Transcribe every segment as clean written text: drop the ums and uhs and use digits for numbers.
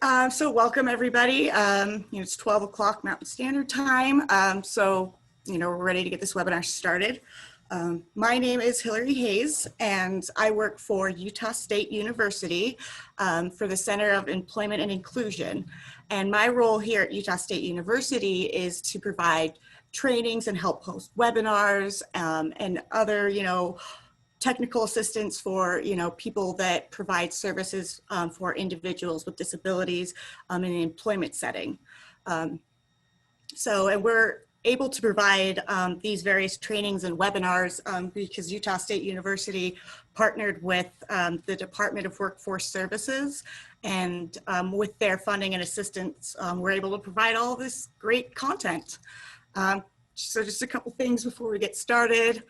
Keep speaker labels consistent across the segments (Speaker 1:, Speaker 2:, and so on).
Speaker 1: So welcome everybody. It's 12 o'clock Mountain Standard Time. We're ready to get this webinar started. My name is Hillary Hayes and I work for Utah State University for the Center of Employment and Inclusion. And my role here at Utah State University is to provide trainings and help host webinars and other, technical assistance for people that provide services for individuals with disabilities in an employment setting. And we're able to provide these various trainings and webinars because Utah State University partnered with the Department of Workforce Services, and with their funding and assistance, we're able to provide all this great content. So just a couple things before we get started.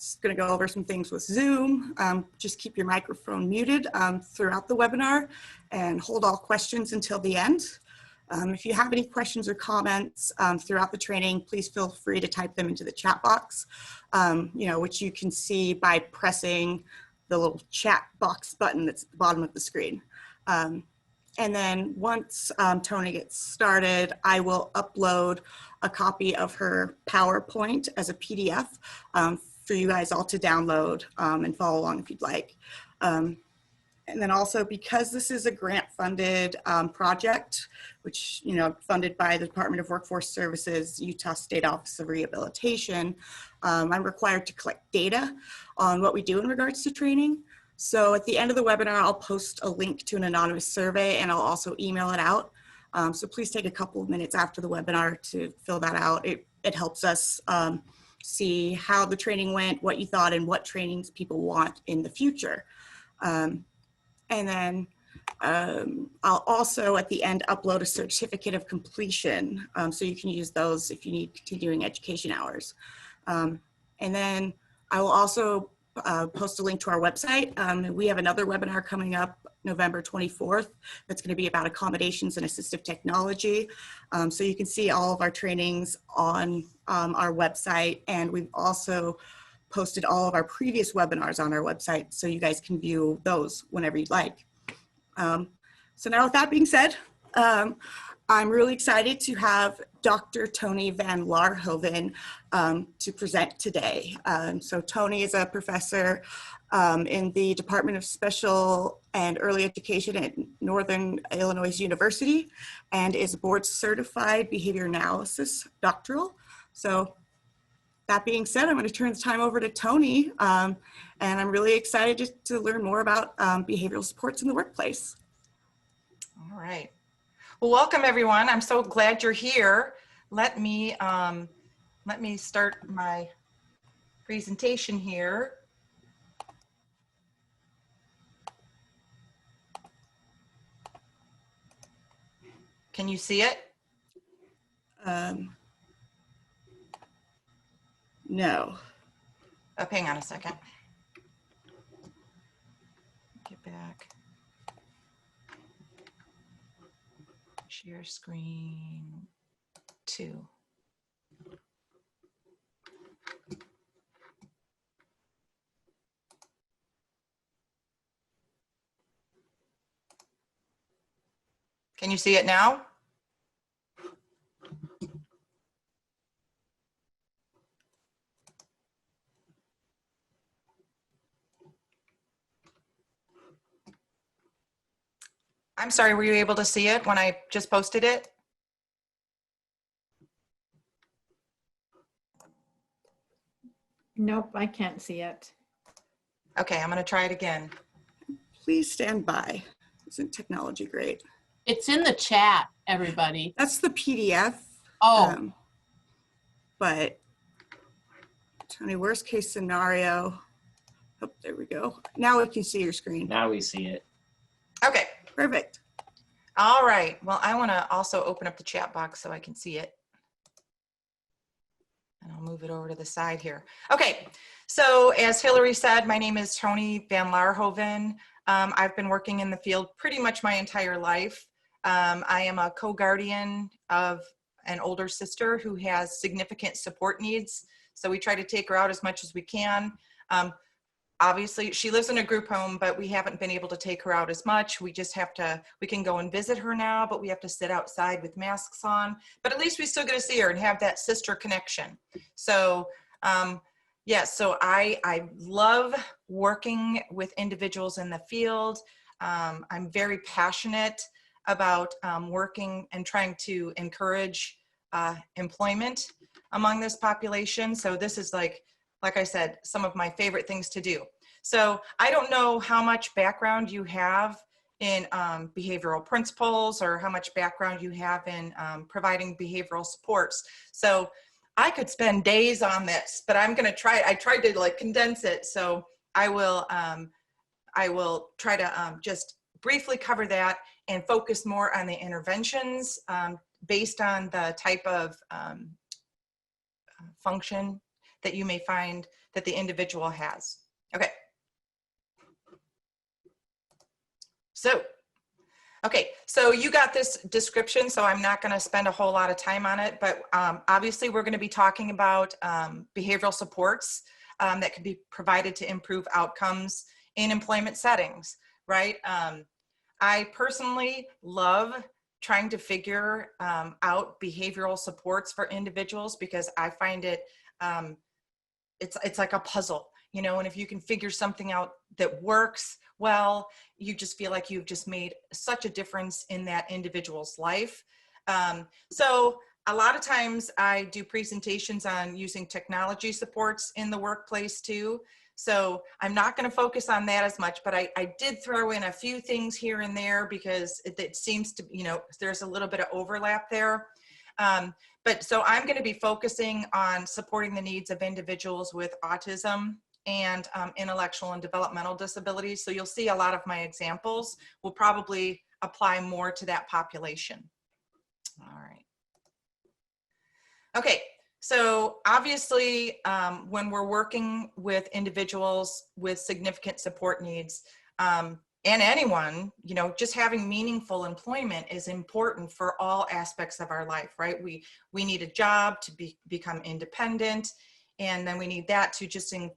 Speaker 1: Just going to go over some things with Zoom. Just keep your microphone muted throughout the webinar and hold all questions until the end. If you have any questions or comments throughout the training, please feel free to type them into the chat box, which you can see by pressing the little chat box button that's at the bottom of the screen. And then once Toni gets started, I will upload a copy of her PowerPoint as a PDF for you guys all to download and follow along if you'd like. And then also, because this is a grant-funded project, which funded by the Department of Workforce Services, Utah State Office of Rehabilitation, I'm required to collect data on what we do in regards to training. So at the end of the webinar, I'll post a link to an anonymous survey and I'll also email it out. So please take a couple of minutes after the webinar to fill that out. It helps us see how the training went, what you thought, and what trainings people want in the future. And then I'll also at the end upload a certificate of completion, so you can use those if you need continuing education hours. And then I will also post a link to our website. We have another webinar coming up November 24th that's going to be about accommodations and assistive technology. So you can see all of our trainings on our website, and we've also posted all of our previous webinars on our website so you guys can view those whenever you'd like. So now with that being said, I'm really excited to have Dr. Toni van Laarhoven to present today. So Toni is a professor in the Department of Special and Early Education at Northern Illinois University and is a board certified behavior analysis doctoral. So that being said, I'm going to turn the time over to Toni, and I'm really excited to learn more about behavioral supports in the workplace.
Speaker 2: All right. Well, welcome everyone. I'm so glad you're here. Let me start my presentation here. Can you see it?
Speaker 1: No.
Speaker 2: Oh, hang on a second. Get back. Share screen 2. Can you see it now? I'm sorry, were you able to see it when I just posted it?
Speaker 3: Nope, I can't see it.
Speaker 2: Okay, I'm going to try it again.
Speaker 1: Please stand by. Isn't technology great?
Speaker 4: It's in the chat, everybody.
Speaker 1: That's the PDF.
Speaker 4: Oh.
Speaker 1: But Toni, worst case scenario. Oh, there we go. Now we can see your screen.
Speaker 5: Now we see it.
Speaker 2: Okay.
Speaker 1: Perfect.
Speaker 2: All right. Well, I want to also open up the chat box so I can see it. And I'll move it over to the side here. Okay. So as Hillary said, my name is Toni van Laarhoven. I've been working in the field pretty much my entire life. I am a co-guardian of an older sister who has significant support needs. So we try to take her out as much as we can. obviously she lives in a group home, but we haven't been able to take her out as much. We can go and visit her now, but we have to sit outside with masks on, but at least we still get to see her and have that sister connection. So yes, so I love working with individuals in the field. I'm very passionate about working and trying to encourage employment among this population. So this is like I said, some of my favorite things to do. So I don't know how much background you have in behavioral principles or how much background you have in providing behavioral supports. So I could spend days on this, but I'm going to try. I tried to like condense it. So I will try to just briefly cover that and focus more on the interventions based on the type of function that you may find that the individual has. Okay. So you got this description, so I'm not going to spend a whole lot of time on it, but obviously we're going to be talking about behavioral supports that can be provided to improve outcomes in employment settings, right? I personally love trying to figure out behavioral supports for individuals because I find it, it's like a puzzle, you know, and if you can figure something out that works well, you just feel like you've just made such a difference in that individual's life. So a lot of times I do presentations on using technology supports in the workplace too. So I'm not going to focus on that as much, but I did throw in a few things here and there because it seems to, you know, there's a little bit of overlap there. But so I'm going to be focusing on supporting the needs of individuals with autism and intellectual and developmental disabilities. So you'll see a lot of my examples will probably apply more to that population. All right. Okay. So obviously, when we're working with individuals with significant support needs, and anyone, you know, just having meaningful employment is important for all aspects of our life, right? We need a job to become independent, and then we need that to just you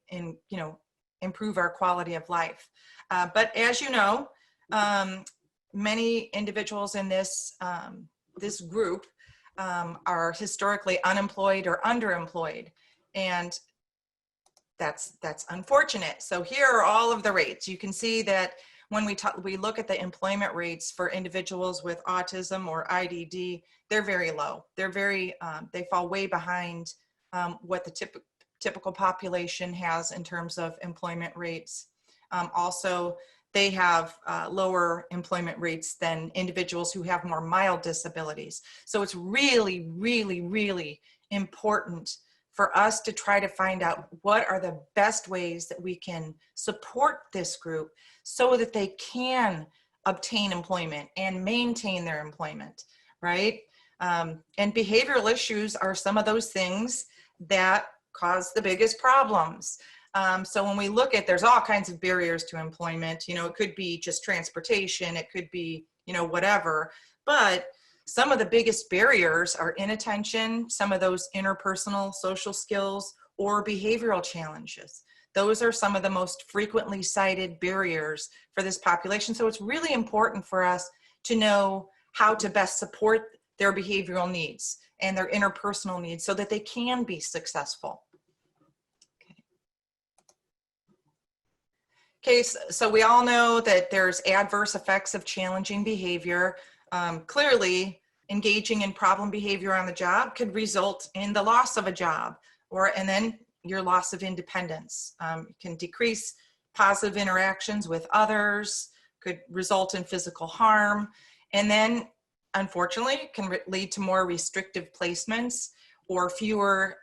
Speaker 2: know, improve our quality of life. But as you know, many individuals in this this group are historically unemployed or underemployed, and that's unfortunate. So here are all of the rates. You can see that when we look at the employment rates for individuals with autism or IDD, they're very low. They're very they fall way behind what the typical population has in terms of employment rates. Also, they have lower employment rates than individuals who have more mild disabilities. So it's really, really, really important for us to try to find out what are the best ways that we can support this group so that they can obtain employment and maintain their employment, right? And behavioral issues are some of those things that cause the biggest problems. So when we look at, there's all kinds of barriers to employment, you know, it could be just transportation, it could be, you know, whatever, but some of the biggest barriers are inattention, some of those interpersonal social skills, or behavioral challenges. Those are some of the most frequently cited barriers for this population. So it's really important for us to know how to best support their behavioral needs and their interpersonal needs so that they can be successful. Okay, so we all know that there's adverse effects of challenging behavior. Clearly, engaging in problem behavior on the job could result in the loss of a job, and then your loss of independence. Can decrease positive interactions with others, could result in physical harm, and then unfortunately can lead to more restrictive placements or fewer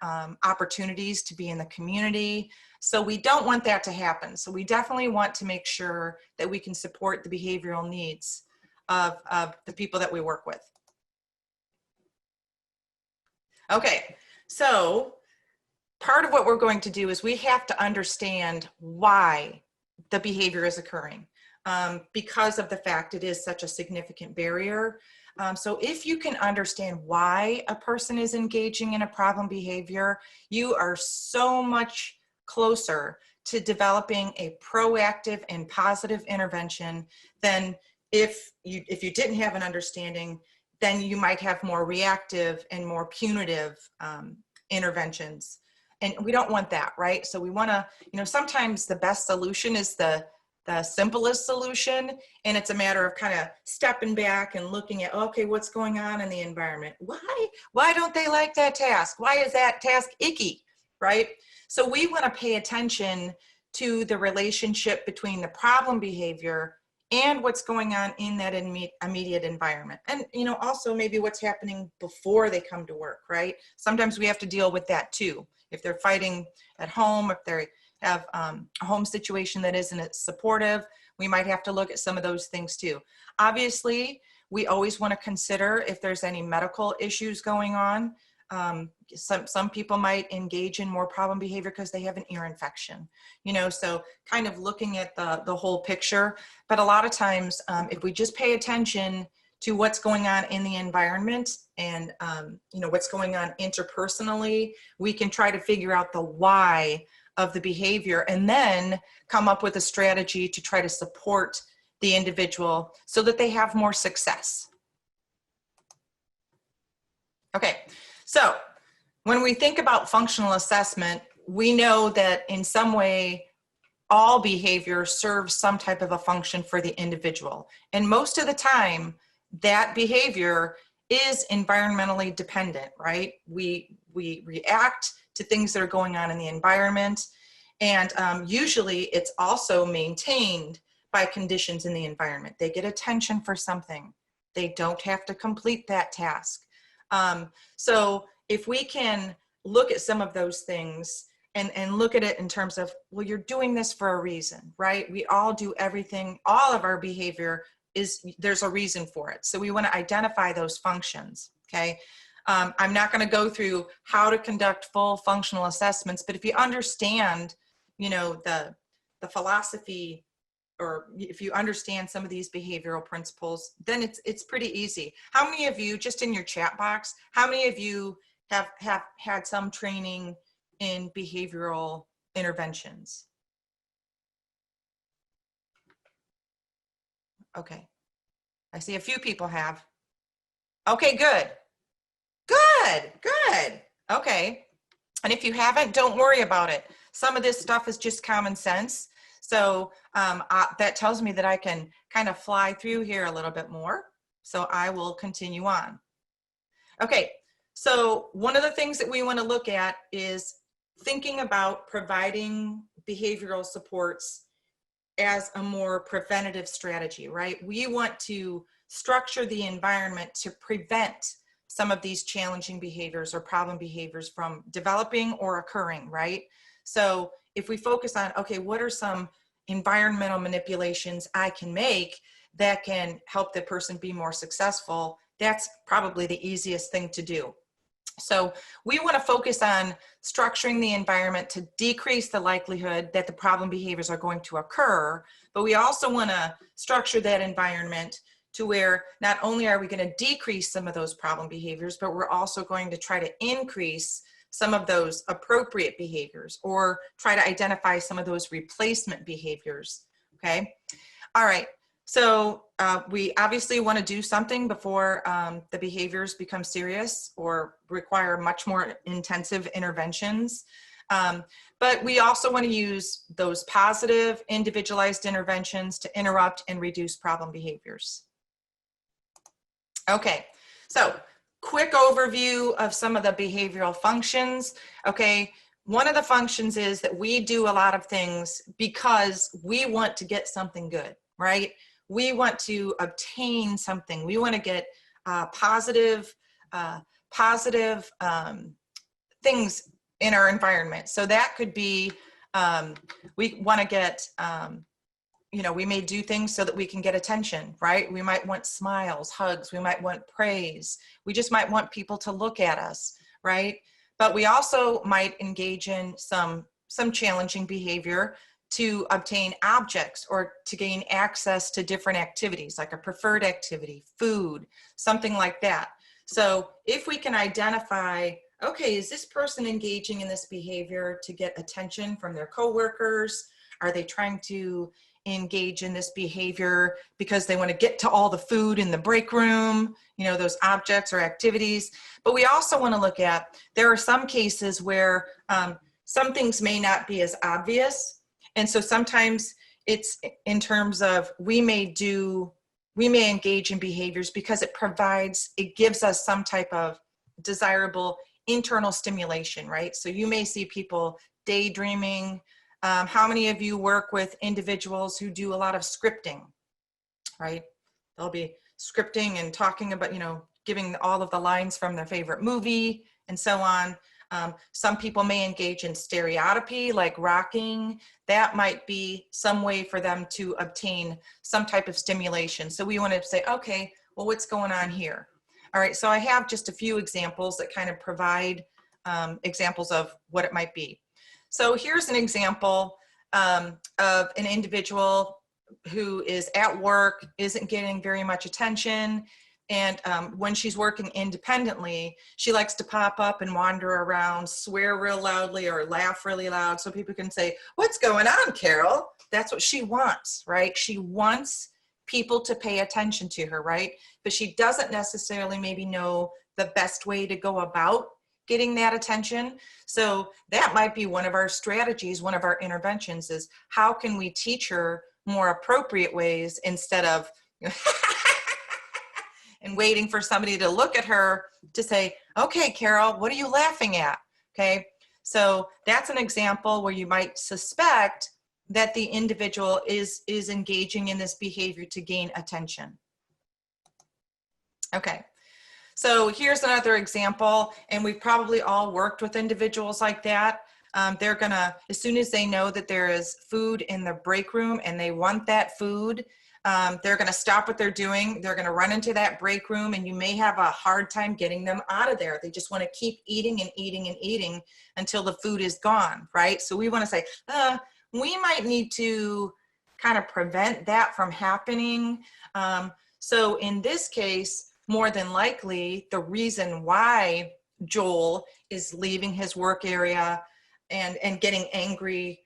Speaker 2: opportunities to be in the community. So we don't want that to happen. So we definitely want to make sure that we can support the behavioral needs of the people that we work with. Okay, so part of what we're going to do is we have to understand why the behavior is occurring because of the fact it is such a significant barrier. So if you can understand why a person is engaging in a problem behavior, you are so much closer to developing a proactive and positive intervention than if you didn't have an understanding, then you might have more reactive and more punitive interventions. And we don't want that, right? So we want to, sometimes the best solution is the simplest solution. And it's a matter of kind of stepping back and looking at, okay, what's going on in the environment? Why don't they like that task? Why is that task icky, right? So we want to pay attention to the relationship between the problem behavior and what's going on in that immediate environment. And, also maybe what's happening before they come to work, right? Sometimes we have to deal with that too. If they're fighting at home, if they have a home situation that isn't supportive, we might have to look at some of those things too. Obviously, we always want to consider if there's any medical issues going on. Some people might engage in more problem behavior because they have an ear infection, so kind of looking at the whole picture. But a lot of times, if we just pay attention to what's going on in the environment and, what's going on interpersonally, we can try to figure out the why of the behavior and then come up with a strategy to try to support the individual so that they have more success. Okay, so when we think about functional assessment, we know that in some way, all behavior serves some type of a function for the individual. And most of the time, that behavior is environmentally dependent, right? We react to things that are going on in the environment. And usually it's also maintained by conditions in the environment. They get attention for something. They don't have to complete that task. So if we can look at some of those things and look at it in terms of, well, you're doing this for a reason, right? We all do everything, all of our behavior there's a reason for it. So we want to identify those functions, okay? I'm not going to go through how to conduct full functional assessments, but if you understand, the philosophy, or if you understand some of these behavioral principles, then it's pretty easy. How many of you, just in your chat box, how many of you have had some training in behavioral interventions? Okay, I see a few people have. Okay, good. Okay, and if you haven't, don't worry about it. Some of this stuff is just common sense. So that tells me that I can kind of fly through here a little bit more. So I will continue on. Okay, so one of the things that we want to look at is thinking about providing behavioral supports as a more preventative strategy, right? We want to structure the environment to prevent some of these challenging behaviors or problem behaviors from developing or occurring, right? So if we focus on, okay, what are some environmental manipulations I can make that can help the person be more successful, that's probably the easiest thing to do. So we want to focus on structuring the environment to decrease the likelihood that the problem behaviors are going to occur, but we also want to structure that environment to where not only are we going to decrease some of those problem behaviors, but we're also going to try to increase some of those appropriate behaviors or try to identify some of those replacement behaviors, okay? All right. So we obviously want to do something before the behaviors become serious or require much more intensive interventions. But we also want to use those positive individualized interventions to interrupt and reduce problem behaviors. Okay, so quick overview of some of the behavioral functions. Okay, one of the functions is that we do a lot of things because we want to get something good, right? We want to obtain something. We want to get positive things in our environment. So that could be, we want to get, we may do things so that we can get attention, right? We might want smiles, hugs. We might want praise. We just might want people to look at us, right? But we also might engage in some challenging behavior to obtain objects or to gain access to different activities, like a preferred activity, food, something like that. So if we can identify okay, is this person engaging in this behavior to get attention from their coworkers? Are they trying to engage in this behavior because they want to get to all the food in the break room, you know, those objects or activities? But we also want to look at, there are some cases where some things may not be as obvious. And so sometimes it's in terms of we may engage in behaviors because it gives us some type of desirable internal stimulation, right? So you may see people daydreaming. How many of you work with individuals who do a lot of scripting, right? They'll be scripting and talking about, you know, giving all of the lines from their favorite movie and so on. Some people may engage in stereotypy, like rocking. That might be some way for them to obtain some type of stimulation. So we want to say, okay, well, what's going on here? All right, so I have just a few examples that kind of provide examples of what it might be. So here's an example of an individual who is at work, isn't getting very much attention, and when she's working independently, she likes to pop up and wander around, swear real loudly or laugh really loud so people can say, "What's going on, Carol?" That's what she wants, right? She wants people to pay attention to her, right? But she doesn't necessarily maybe know the best way to go about getting that attention. So that might be one of our strategies, one of our interventions is how can we teach her more appropriate ways instead of and waiting for somebody to look at her to say, okay, Carol, what are you laughing at? Okay, so that's an example where you might suspect that the individual is engaging in this behavior to gain attention. Okay, so here's another example, and we've probably all worked with individuals like that. They're gonna, as soon as they know that there is food in the break room and they want that food, they're gonna stop what they're doing. They're gonna run into that break room, and you may have a hard time getting them out of there. They just wanna keep eating and eating and eating until the food is gone, right? So we wanna say, we might need to kind of prevent that from happening. So in this case, more than likely, the reason why Joel is leaving his work area and getting angry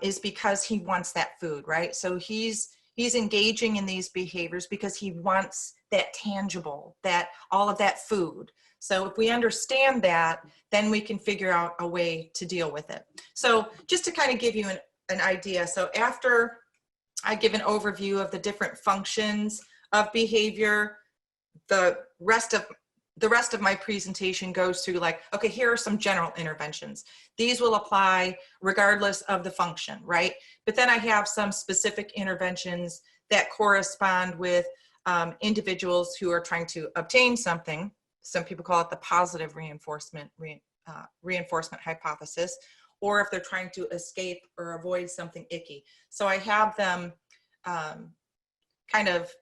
Speaker 2: is because he wants that food, right? So he's engaging in these behaviors because he wants that tangible, that all of that food. So if we understand that, then we can figure out a way to deal with it. So just to kind of give you an idea, so after I give an overview of the different functions of behavior, the rest of my presentation goes through like, okay, here are some general interventions. These will apply regardless of the function, right? But then I have some specific interventions that correspond with individuals who are trying to obtain something. Some people call it the positive reinforcement hypothesis, or if they're trying to escape or avoid something icky. So I have them kind of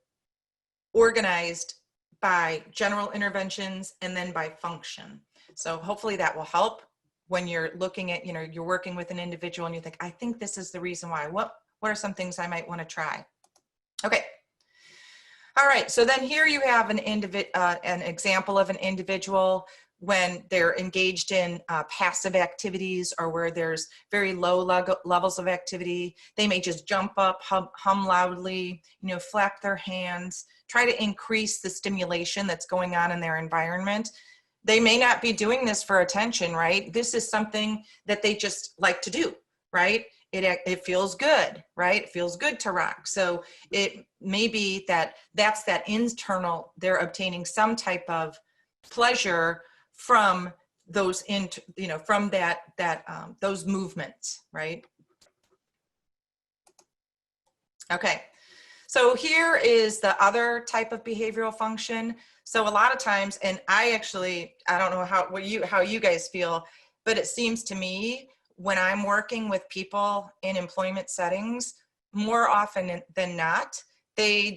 Speaker 2: organized by general interventions and then by function. So hopefully that will help when you're looking at, you're working with an individual and you think, I think this is the reason why. What are some things I might want to try? Okay. All right, so then here you have an example of an individual when they're engaged in passive activities or where there's very low levels of activity. They may just jump up, hum loudly, flap their hands, try to increase the stimulation that's going on in their environment. They may not be doing this for attention, right? This is something that they just like to do, right? It feels good, right? It feels good to rock. So it may be that's that internal, they're obtaining some type of pleasure from those from those movements, right? Okay, so here is the other type of behavioral function. So a lot of times, and I don't know how you guys feel, but it seems to me when I'm working with people in employment settings, more often than not, they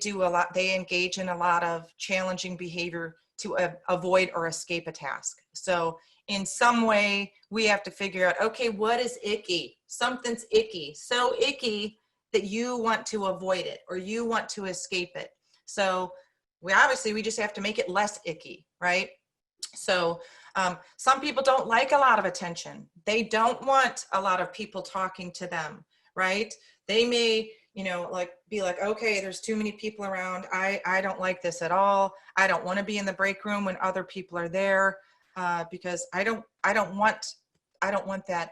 Speaker 2: engage in a lot of challenging behavior to avoid or escape a task. So in some way, we have to figure out, okay, what is icky? Something's icky, so icky that you want to avoid it or you want to escape it. So we just have to make it less icky, right? So Some people don't like a lot of attention. They don't want a lot of people talking to them, right? They may, you know, like be like, okay, there's too many people around. I don't like this at all. I don't want to be in the break room when other people are there, because I don't want that,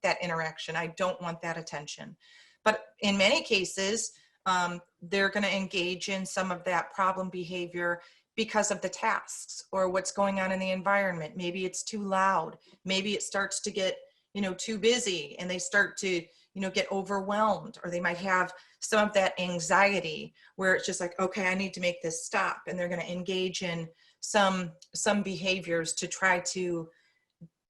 Speaker 2: that interaction. I don't want that attention. But in many cases, they're going to engage in some of that problem behavior because of the tasks or what's going on in the environment. Maybe it's too loud. Maybe it starts to get, you know, too busy and they start to, you know, get overwhelmed, or they might have some of that anxiety where it's just like, okay, I need to make this stop. And they're going to engage in some behaviors to try to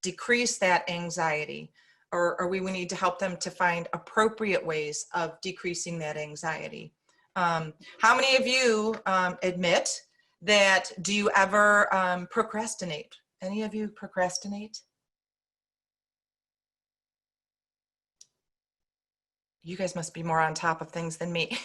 Speaker 2: decrease that anxiety, or we need to help them to find appropriate ways of decreasing that anxiety. How many of you admit that, do you ever procrastinate? Any of you procrastinate? You guys must be more on top of things than me.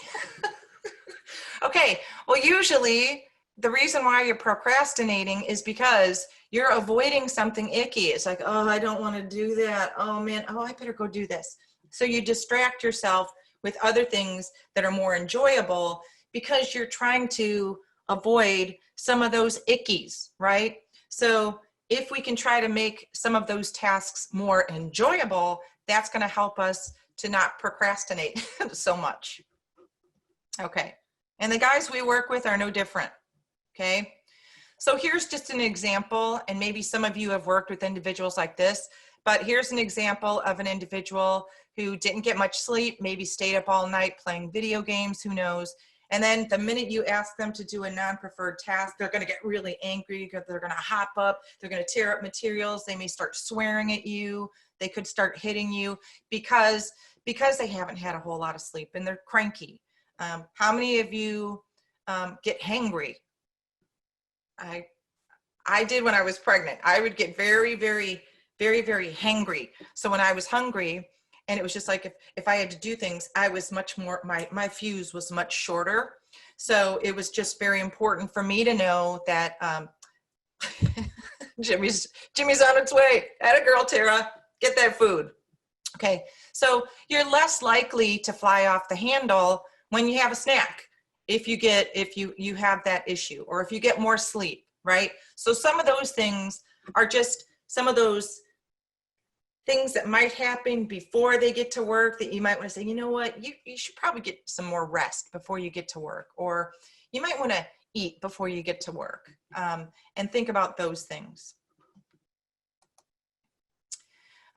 Speaker 2: Okay, well, usually the reason why you're procrastinating is because you're avoiding something icky. It's like, oh, I don't want to do that. Oh man, oh, I better go do this. So you distract yourself with other things that are more enjoyable because you're trying to avoid some of those ickies, right? So if we can try to make some of those tasks more enjoyable, that's going to help us to not procrastinate so much. Okay, and the guys we work with are no different. Okay, so here's just an example, and maybe some of you have worked with individuals like this, but here's an example of an individual who didn't get much sleep, maybe stayed up all night playing video games, who knows. And then the minute you ask them to do a non-preferred task, they're going to get really angry because they're going to hop up, they're going to tear up materials, they may start swearing at you, they could start hitting you because they haven't had a whole lot of sleep and they're cranky. How many of you get hangry? I did when I was pregnant. I would get very, very, very, very hangry. So when I was hungry, and it was just like if I had to do things, I was much more, my fuse was much shorter. So it was just very important for me to know that Jimmy's on its way. Atta girl, Tara, get that food. Okay, so you're less likely to fly off the handle when you have a snack, if you have that issue, or if you get more sleep, right? So some of those things are just some of those things that might happen before they get to work that you might want to say, you know what, you should probably get some more rest before you get to work, or you might want to eat before you get to work, and think about those things.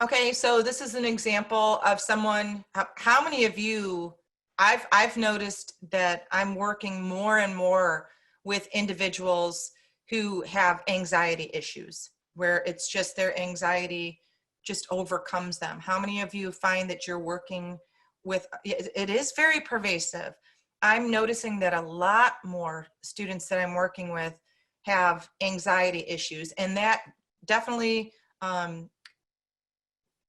Speaker 2: Okay, so this is an example of someone. How many of you, I've noticed that I'm working more and more with individuals who have anxiety issues, where it's just their anxiety just overcomes them. How many of you find that you're working with, it is very pervasive. I'm noticing that a lot more students that I'm working with have anxiety issues, and that definitely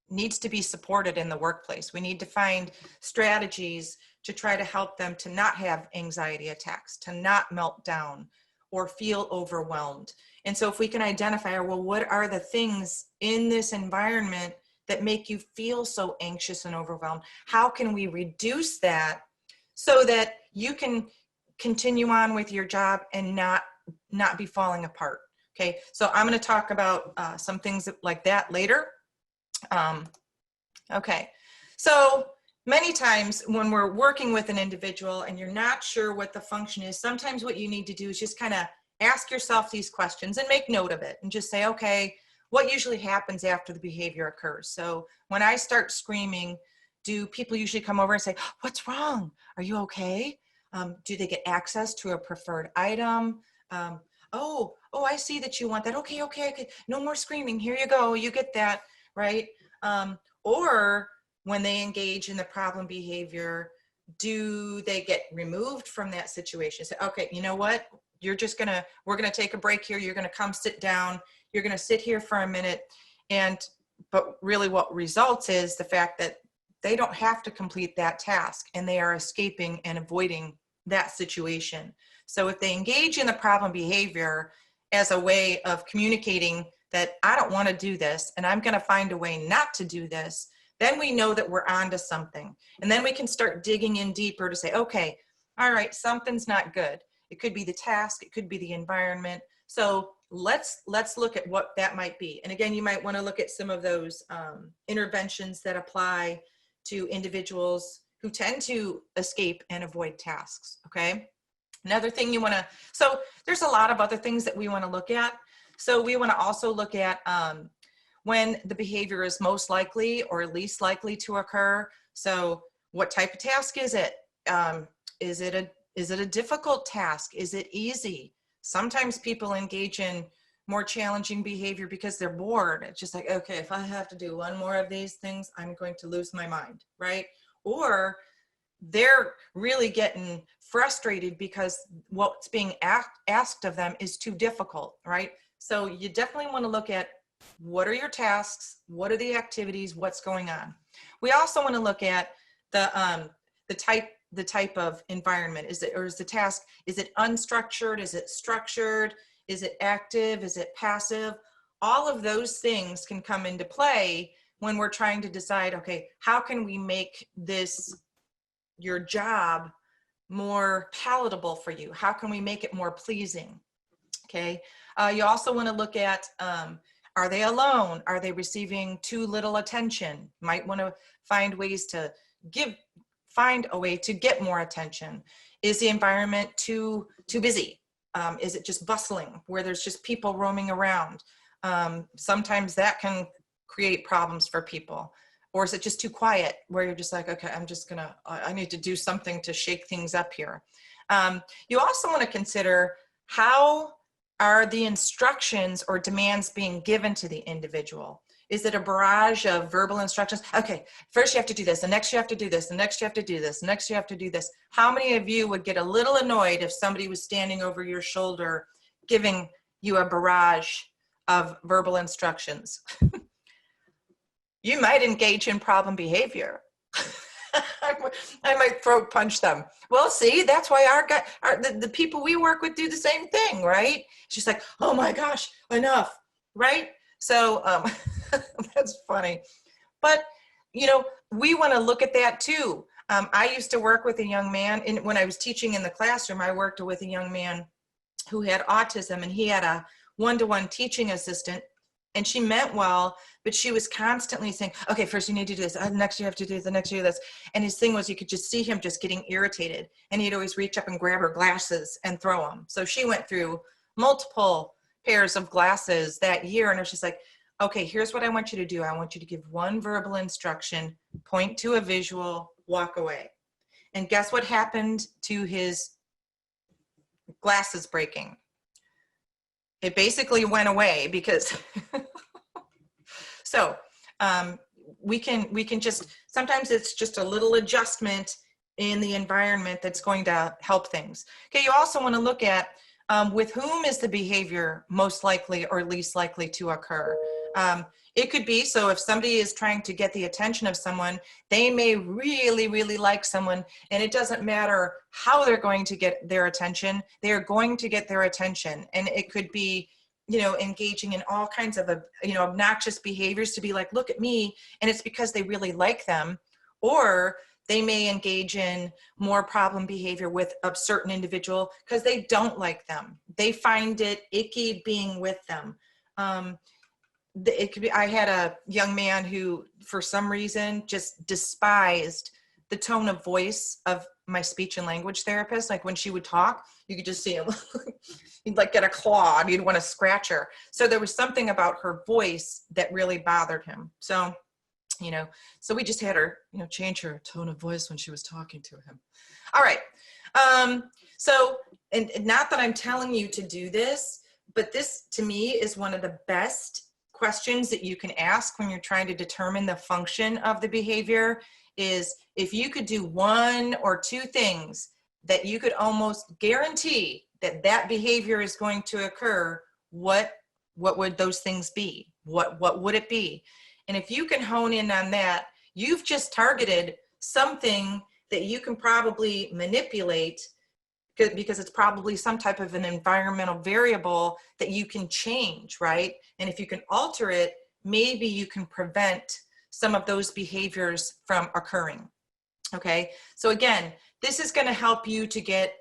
Speaker 2: needs to be supported in the workplace. We need to find strategies to try to help them to not have anxiety attacks, to not melt down or feel overwhelmed. And so if we can identify, well, what are the things in this environment that make you feel so anxious and overwhelmed? How can we reduce that so that you can continue on with your job and not be falling apart? Okay, so I'm going to talk about some things like that later. Okay, so many times when we're working with an individual and you're not sure what the function is, sometimes what you need to do is just kind of ask yourself these questions and make note of it and just say, okay, what usually happens after the behavior occurs? So when I start screaming, do people usually come over and say, what's wrong? Are you okay? Do they get access to a preferred item? Oh, I see that you want that. Okay. No more screaming. Here you go. You get that, right? Or when they engage in the problem behavior, do they get removed from that situation? Say, okay, you know what? We're gonna take a break here. You're gonna come sit down. You're gonna sit here for a minute. But really what results is the fact that they don't have to complete that task and they are escaping and avoiding that situation. So if they engage in the problem behavior as a way of communicating that I don't want to do this and I'm going to find a way not to do this, then we know that we're onto something. And then we can start digging in deeper to say, okay, all right, something's not good. It could be the task, it could be the environment. So let's look at what that might be. And again, you might want to look at some of those interventions that apply to individuals who tend to escape and avoid tasks, okay? Another thing you want to, so there's a lot of other things that we want to look at. So we want to also look at when the behavior is most likely or least likely to occur. So what type of task is it? Is it a difficult task? Is it easy? Sometimes people engage in more challenging behavior because they're bored. It's just like, okay, if I have to do one more of these things, I'm going to lose my mind, right? Or they're really getting frustrated because what's being asked of them is too difficult, right? So you definitely want to look at what are your tasks, what are the activities, what's going on. We also want to look at the type of environment. Is the task, is it unstructured? Is it structured? Is it active? Is it passive? All of those things can come into play when we're trying to decide, okay, how can we make this, your job, more palatable for you? How can we make it more pleasing? Okay. You also want to look at, are they alone? Are they receiving too little attention? Might want to find ways to find a way to get more attention. Is the environment too busy? Is it just bustling where there's just people roaming around? Sometimes that can create problems for people. Or is it just too quiet where you're just like, okay, I need to do something to shake things up here. You also want to consider, how are the instructions or demands being given to the individual? Is it a barrage of verbal instructions? Okay, first you have to do this, and next you have to do this, and next you have to do this, and next you have to do this. How many of you would get a little annoyed if somebody was standing over your shoulder giving you a barrage of verbal instructions? You might engage in problem behavior. I might throat punch them. Well, see, that's why the people we work with do the same thing, right? She's like, oh my gosh, enough, right? So that's funny. But, you know, we want to look at that too. I used to work with a young man, and when I was teaching in the classroom, I worked with a young man who had autism, and he had a one-to-one teaching assistant. And she meant well, but she was constantly saying, okay, first you need to do this. Next you have to do this. The next you do this. And his thing was, you could just see him just getting irritated. And he'd always reach up and grab her glasses and throw them. So she went through multiple pairs of glasses that year. And it was just like, okay, here's what I want you to do. I want you to give one verbal instruction, point to a visual, walk away. And guess what happened to his glasses breaking? It basically went away because so we can just, sometimes it's just a little adjustment in the environment that's going to help things. Okay, you also want to look at with whom is the behavior most likely or least likely to occur. It could be, so if somebody is trying to get the attention of someone, they may really, really like someone, and it doesn't matter how they're going to get their attention, they're going to get their attention. And it could be, you know, engaging in all kinds of, you know, obnoxious behaviors to be like, look at me, and it's because they really like them. Or they may engage in more problem behavior with a certain individual because they don't like them. They find it icky being with them. It could be, I had a young man who, for some reason, just despised the tone of voice of my speech and language therapist. Like when she would talk, you could just see him. He'd like get a claw and he'd want to scratch her. So there was something about her voice that really bothered him. So, you know, so we just had her, you know, change her tone of voice when she was talking to him. All right. So, and not that I'm telling you to do this, but this to me is one of the best questions that you can ask when you're trying to determine the function of the behavior. Is if you could do one or two things that you could almost guarantee that that behavior is going to occur, what would those things be? What would it be? And if you can hone in on that, you've just targeted something that you can probably manipulate because it's probably some type of an environmental variable that you can change, right? And if you can alter it, maybe you can prevent some of those behaviors from occurring. Okay, so again, this is going to help you to get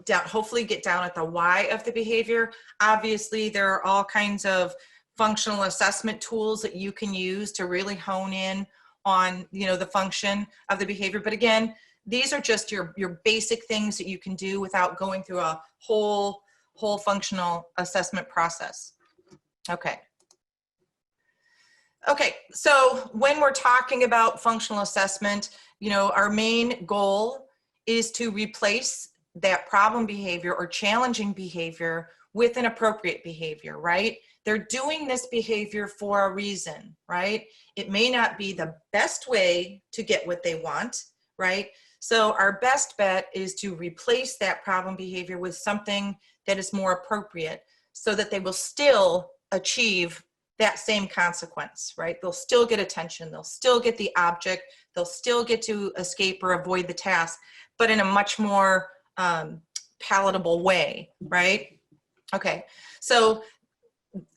Speaker 2: down, hopefully get down at the why of the behavior. Obviously, there are all kinds of functional assessment tools that you can use to really hone in on, you know, the function of the behavior. But again, these are just your basic things that you can do without going through a whole functional assessment process. Okay. Okay, so when we're talking about functional assessment, you know, our main goal is to replace that problem behavior or challenging behavior with an appropriate behavior, right? They're doing this behavior for a reason, right? It may not be the best way to get what they want, right? So our best bet is to replace that problem behavior with something that is more appropriate so that they will still achieve that same consequence, right? They'll still get attention, they'll still get the object, they'll still get to escape or avoid the task, but in a much more palatable way, right? Okay, so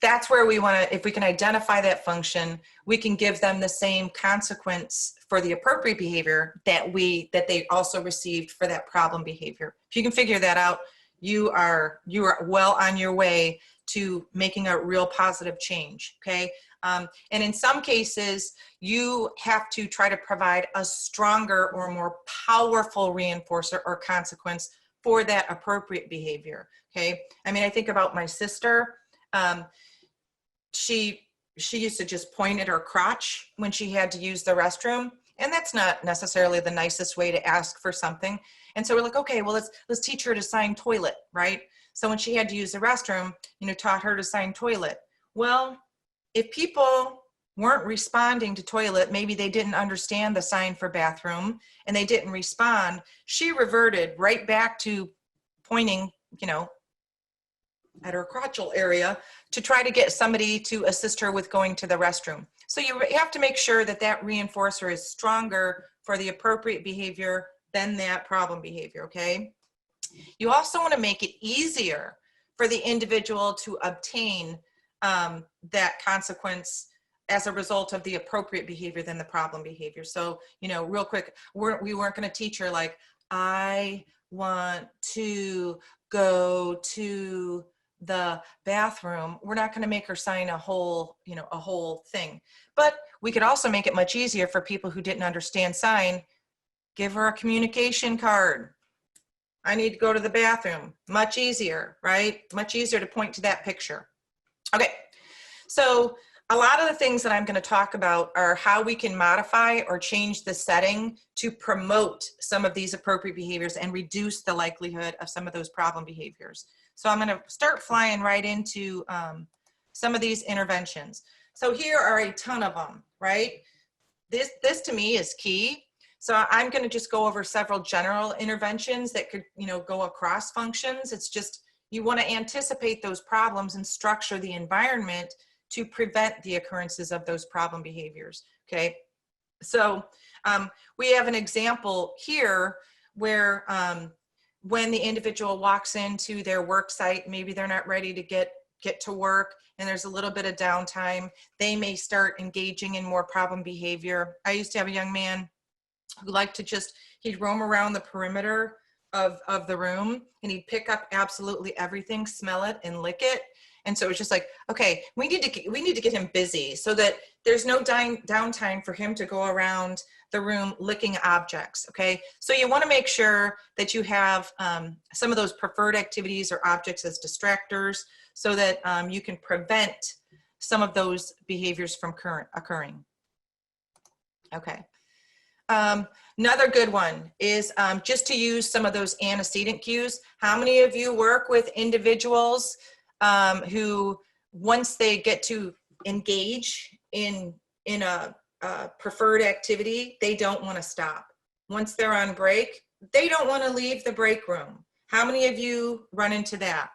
Speaker 2: that's where we want to, if we can identify that function, we can give them the same consequence for the appropriate behavior that they also received for that problem behavior. If you can figure that out, you are well on your way to making a real positive change, okay? And in some cases, you have to try to provide a stronger or more powerful reinforcer or consequence for that appropriate behavior, okay? I mean, I think about my sister. She used to just point at her crotch when she had to use the restroom, and that's not necessarily the nicest way to ask for something. And so we're like, okay, well, let's teach her to sign toilet, right? So when she had to use the restroom, you know, taught her to sign toilet. Well, if people weren't responding to toilet, maybe they didn't understand the sign for bathroom and they didn't respond, she reverted right back to pointing, you know, at her crotchal area to try to get somebody to assist her with going to the restroom. So you have to make sure that that reinforcer is stronger for the appropriate behavior than that problem behavior, okay? You also want to make it easier for the individual to obtain that consequence as a result of the appropriate behavior than the problem behavior. So, you know, real quick, we weren't going to teach her like, I want to go to the bathroom. We're not going to make her sign a whole thing. But we could also make it much easier for people who didn't understand sign. Give her a communication card. I need to go to the bathroom. Much easier, right? Much easier to point to that picture. Okay, so a lot of the things that I'm going to talk about are how we can modify or change the setting to promote some of these appropriate behaviors and reduce the likelihood of some of those problem behaviors. So I'm going to start flying right into some of these interventions. So here are a ton of them, right? This to me is key. So I'm going to just go over several general interventions that could, you know, go across functions. It's just, you want to anticipate those problems and structure the environment to prevent the occurrences of those problem behaviors, okay? So we have an example here where when the individual walks into their work site, maybe they're not ready to get to work and there's a little bit of downtime, they may start engaging in more problem behavior. I used to have a young man who liked to just, he'd roam around the perimeter of the room and he'd pick up absolutely everything, smell it and lick it. And so it's just like, okay, we need to get him busy so that there's no downtime for him to go around the room licking objects, okay? So you want to make sure that you have some of those preferred activities or objects as distractors so that you can prevent some of those behaviors from occurring. Okay. Another good one is just to use some of those antecedent cues. How many of you work with individuals who, once they get to engage in a preferred activity, they don't want to stop? Once they're on break, they don't want to leave the break room. How many of you run into that?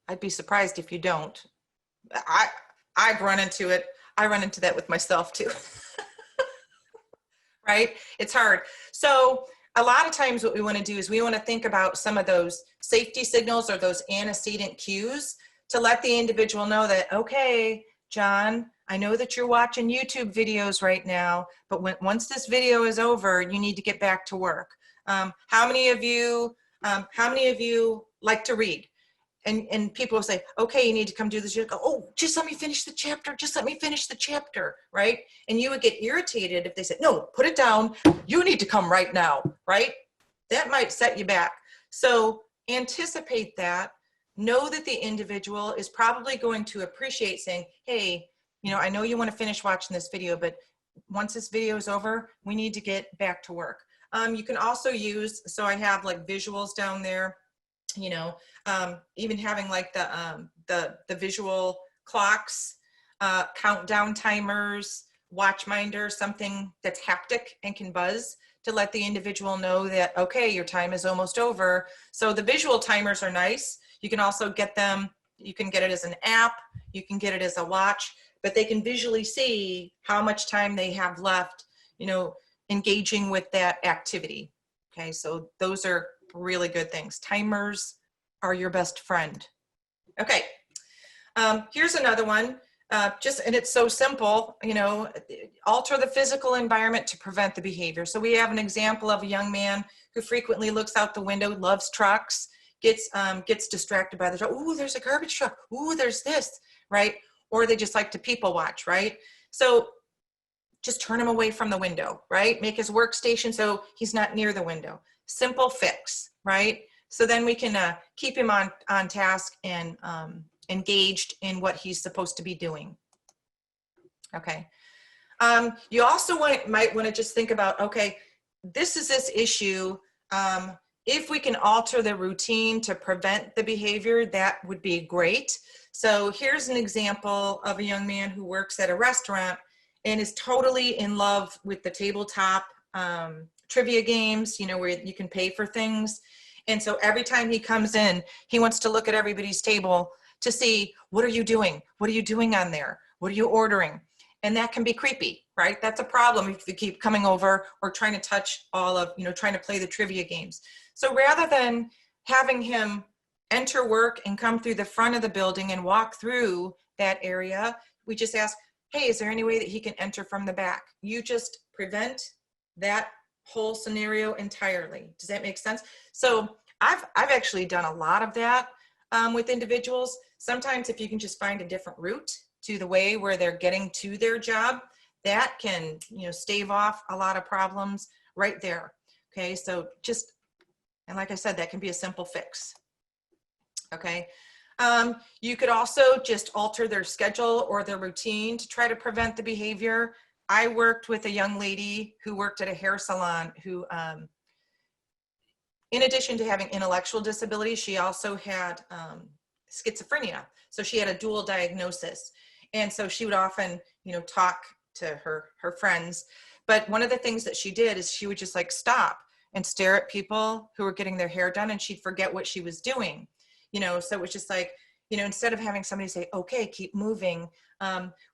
Speaker 2: I'd be surprised if you don't. I've run into it. I run into that with myself too. right? It's hard. So a lot of times what we want to do is we want to think about some of those safety signals or those antecedent cues to let the individual know that, okay, John, I know that you're watching YouTube videos right now, but once this video is over, you need to get back to work. How many of you like to read? And people will say, okay, you need to come do this. You go, oh, just let me finish the chapter. Just let me finish the chapter, right? And you would get irritated if they said, no, put it down. You need to come right now, right? That might set you back. So anticipate that. Know that the individual is probably going to appreciate saying, hey, you know, I know you want to finish watching this video, but once this video is over, we need to get back to work. You can also use, so I have like visuals down there, you know, even having like the visual clocks, countdown timers, watchminder, something that's haptic and can buzz to let the individual know that, okay, your time is almost over. So the visual timers are nice. You can also get them, you can get it as an app, you can get it as a watch, but they can visually see how much time they have left, you know, engaging with that activity. Okay, so those are really good things. Timers are your best friend. Okay, here's another one. And it's so simple, you know, alter the physical environment to prevent the behavior. So we have an example of a young man who frequently looks out the window, loves trucks, gets distracted by the truck. Ooh, there's a garbage truck. Ooh, there's this, right? Or they just like to people watch, right? So just turn him away from the window, right? Make his workstation so he's not near the window. Simple fix, right? So then we can keep him on task and engaged in what he's supposed to be doing. Okay. You also might want to just think about, okay, this is this issue. If we can alter the routine to prevent the behavior, that would be great. So here's an example of a young man who works at a restaurant and is totally in love with the tabletop trivia games, you know, where you can pay for things. And so every time he comes in, he wants to look at everybody's table to see, what are you doing? What are you doing on there? What are you ordering? And that can be creepy, right? That's a problem if you keep coming over or trying to touch all of, you know, trying to play the trivia games. So rather than having him enter work and come through the front of the building and walk through that area, we just ask, hey, is there any way that he can enter from the back? You just prevent that whole scenario entirely. Does that make sense? So I've actually done a lot of that with individuals. Sometimes if you can just find a different route to the way where they're getting to their job, that can, you know, stave off a lot of problems right there. Okay, so just, and like I said, that can be a simple fix. Okay, you could also just alter their schedule or their routine to try to prevent the behavior. I worked with a young lady who worked at a hair salon who, in addition to having intellectual disabilities, she also had schizophrenia. So she had a dual diagnosis. And so she would often, you know, talk to her friends. But one of the things that she did is she would just like stop and stare at people who were getting their hair done, and she'd forget what she was doing. You know, so it was just like, you know, instead of having somebody say, okay, keep moving,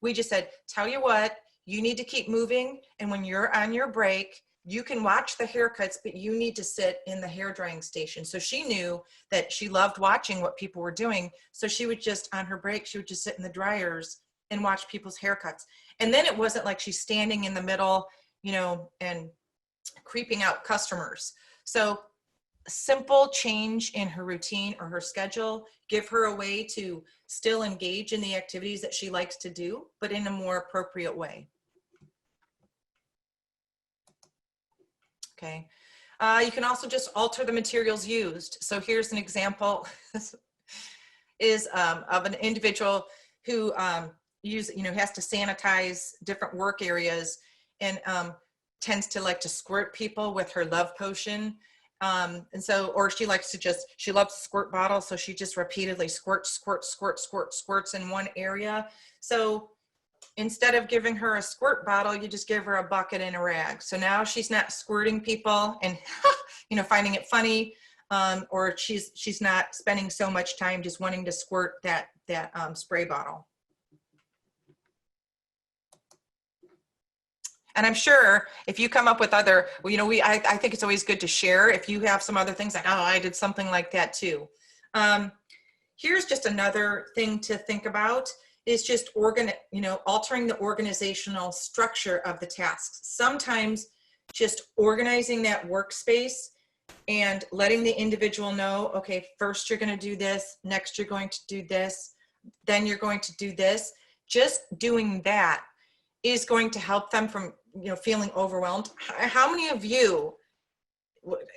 Speaker 2: we just said, tell you what, you need to keep moving. And when you're on your break, you can watch the haircuts, but you need to sit in the hair drying station. So she knew that she loved watching what people were doing. So she would just, on her break, she would just sit in the dryers and watch people's haircuts. And then it wasn't like she's standing in the middle, you know, and creeping out customers. So a simple change in her routine or her schedule, give her a way to still engage in the activities that she likes to do, but in a more appropriate way. Okay. You can also just alter the materials used. So here's an example is of an individual who has to sanitize different work areas and tends to like to squirt people with her love potion. And so, or she likes to just, she loves squirt bottles. So she just repeatedly squirts in one area. So instead of giving her a squirt bottle, you just give her a bucket and a rag. So now she's not squirting people and, you know, finding it funny, or she's not spending so much time just wanting to squirt that spray bottle. And I'm sure if you come up with other, well, you know, I think it's always good to share if you have some other things like, oh, I did something like that too. Here's just another thing to think about is just altering the organizational structure of the tasks. Sometimes just organizing that workspace and letting the individual know, okay, first you're going to do this, next you're going to do this, then you're going to do this. Just doing that is going to help them from, feeling overwhelmed. How many of you,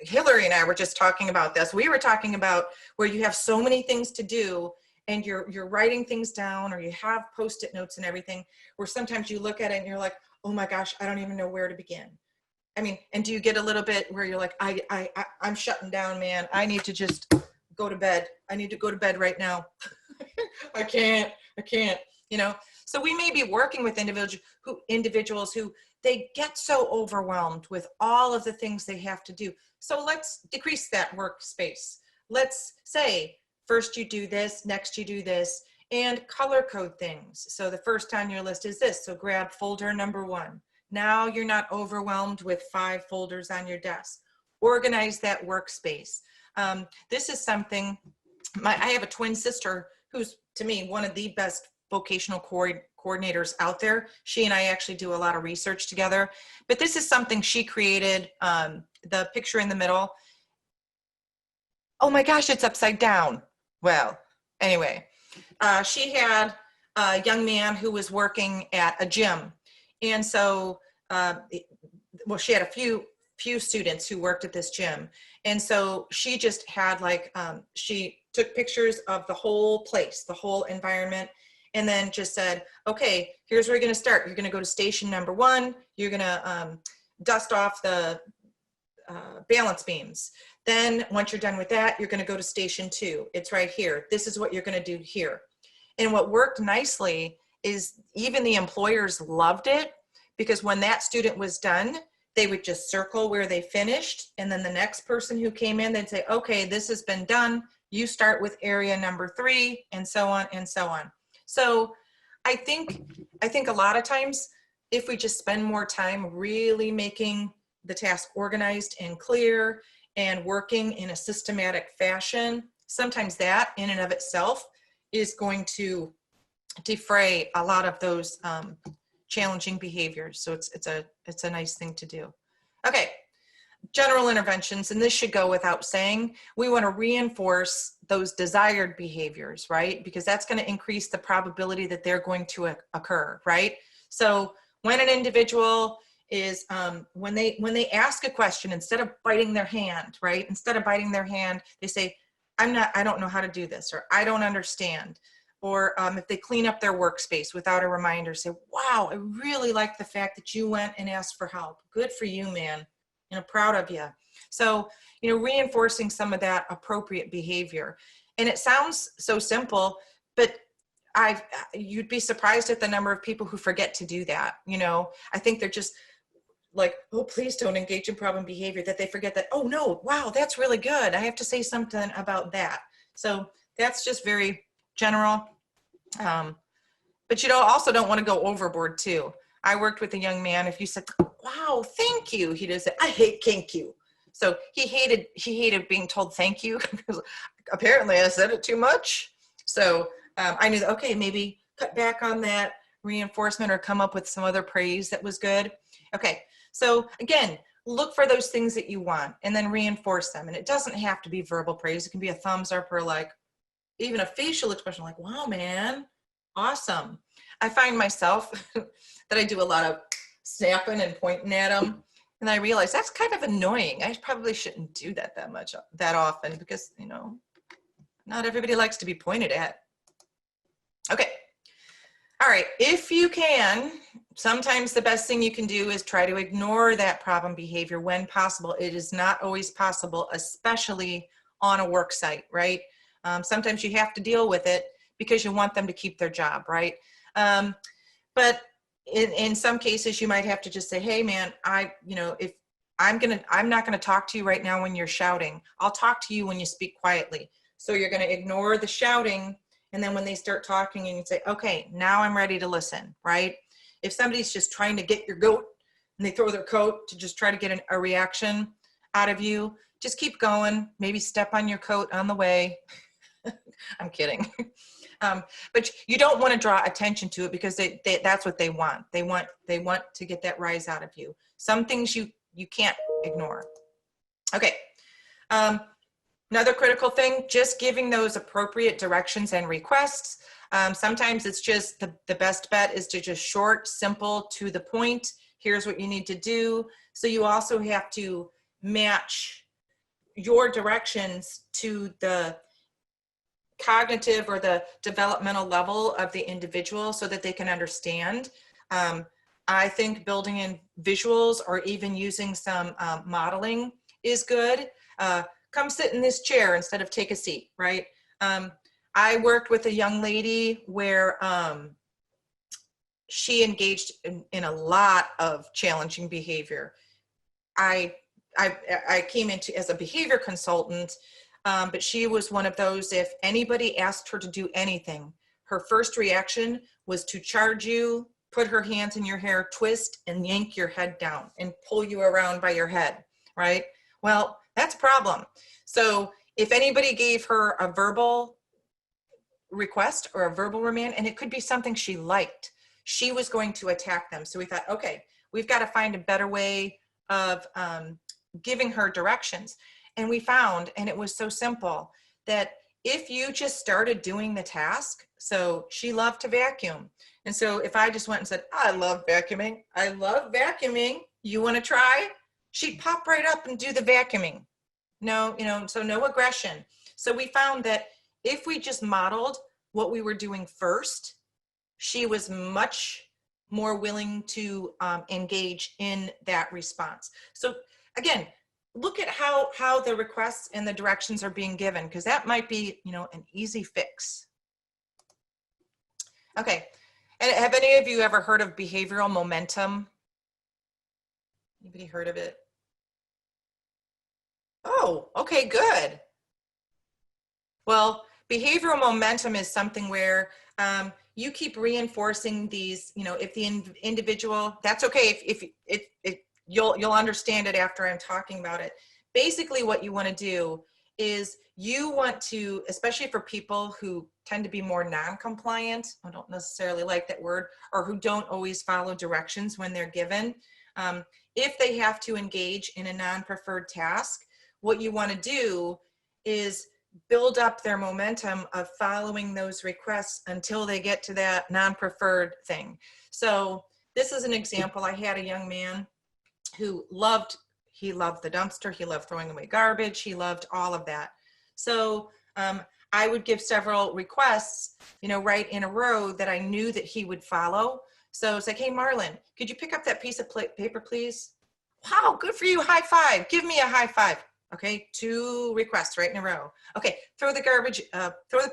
Speaker 2: Hillary and I were just talking about this. We were talking about where you have so many things to do and you're writing things down, or you have Post-it notes and everything, where sometimes you look at it and you're like, oh my gosh, I don't even know where to begin. I mean, and do you get a little bit where you're like, I'm shutting down, man. I need to just go to bed. I need to go to bed right now. I can't, So we may be working with individuals who they get so overwhelmed with all of the things they have to do. So let's decrease that workspace. Let's say, first you do this, next you do this, and color code things. So the first on your list is this. So grab folder number 1. Now you're not overwhelmed with 5 folders on your desk. Organize that workspace. This is something, I have a twin sister who's, to me, one of the best vocational coordinators out there. She and I actually do a lot of research together, but this is something she created, the picture in the middle. Oh my gosh, it's upside down. Well, anyway, she had a young man who was working at a gym. And so, she had a few students who worked at this gym. And so she just had she took pictures of the whole place, the whole environment, and then just said, okay, here's where you're gonna start. You're gonna go to station number 1. You're gonna dust off the balance beams. Then once you're done with that, you're gonna go to station 2. It's right here. This is what you're gonna do here. And what worked nicely is even the employers loved it, because when that student was done, they would just circle where they finished. And then the next person who came in, they'd say, okay, this has been done. You start with area number 3, and so on and so on. So I think a lot of times, if we just spend more time really making the task organized and clear and working in a systematic fashion, sometimes that in and of itself is going to defray a lot of those challenging behaviors. So it's a nice thing to do. Okay, general interventions, and this should go without saying. We want to reinforce those desired behaviors, right? Because that's going to increase the probability that they're going to occur, right? So when an individual is, when they ask a question, instead of biting their hand, right? Instead of biting their hand, they say, I don't know how to do this, or I don't understand. Or if they clean up their workspace without a reminder, say, wow, I really like the fact that you went and asked for help. Good for you, man. Proud of you. So, reinforcing some of that appropriate behavior. And it sounds so simple, but you'd be surprised at the number of people who forget to do that. I think they're just like, oh, please don't engage in problem behavior, that they forget that, oh no, wow, that's really good. I have to say something about that. So that's just very general. But also don't want to go overboard too. I worked with a young man. If you said, wow, thank you, he just said, I hate thank you. So he hated being told thank you, because apparently I said it too much. So I knew that, okay, maybe cut back on that reinforcement or come up with some other praise that was good. Okay, so again, look for those things that you want and then reinforce them. And it doesn't have to be verbal praise. It can be a thumbs up or even a facial expression like, wow, man, awesome. I find myself that I do a lot of snapping and pointing at them. And I realize that's kind of annoying. I probably shouldn't do that often, because, not everybody likes to be pointed at. Okay. All right. If you can, sometimes the best thing you can do is try to ignore that problem behavior when possible. It is not always possible, especially on a work site, right? Sometimes you have to deal with it because you want them to keep their job, right? But in some cases, you might have to just say, hey, man, if I'm not going to talk to you right now when you're shouting. I'll talk to you when you speak quietly. So you're going to ignore the shouting. And then when they start talking, and you say, okay, now I'm ready to listen, right? If somebody's just trying to get your goat, and they throw their coat to just try to get a reaction out of you, just keep going. Maybe step on your coat on the way. I'm kidding. But you don't want to draw attention to it because that's what they want. They want to get that rise out of you. Some things you can't ignore. Okay. Another critical thing, just giving those appropriate directions and requests. Sometimes it's just the best bet is to just short, simple, to the point. Here's what you need to do. So you also have to match your directions to the cognitive or the developmental level of the individual so that they can understand. I think building in visuals or even using some modeling is good. Come sit in this chair instead of take a seat, right? I worked with a young lady where she engaged in a lot of challenging behavior. I came into as a behavior consultant, but she was one of those, if anybody asked her to do anything, her first reaction was to charge you, put her hands in your hair, twist and yank your head down and pull you around by your head, right? Well, that's a problem. So if anybody gave her a verbal request or a verbal remand, and it could be something she liked, she was going to attack them. So we thought, okay, we've got to find a better way of giving her directions. And we found, and it was so simple, that if you just started doing the task, so she loved to vacuum. And so if I just went and said, I love vacuuming, you want to try? She'd pop right up and do the vacuuming. No, so no aggression. So we found that if we just modeled what we were doing first, she was much more willing to engage in that response. So again, look at how the requests and the directions are being given, because that might be, an easy fix. Okay, and have any of you ever heard of behavioral momentum? Anybody heard of it? Oh, okay, good. Well, behavioral momentum is something where you keep reinforcing these, if the individual, that's okay if you'll understand it after I'm talking about it. Basically what you want to do is you want to, especially for people who tend to be more non-compliant, I don't necessarily like that word, or who don't always follow directions when they're given. If they have to engage in a non-preferred task, what you want to do is build up their momentum of following those requests until they get to that non-preferred thing. So this is an example. I had a young man who he loved the dumpster, he loved throwing away garbage, he loved all of that. So I would give several requests, right in a row that I knew that he would follow. So it's like, hey, Marlon, could you pick up that piece of paper, please? Wow, good for you, high five, give me a high five. Okay, 2 requests right in a row. Okay, throw the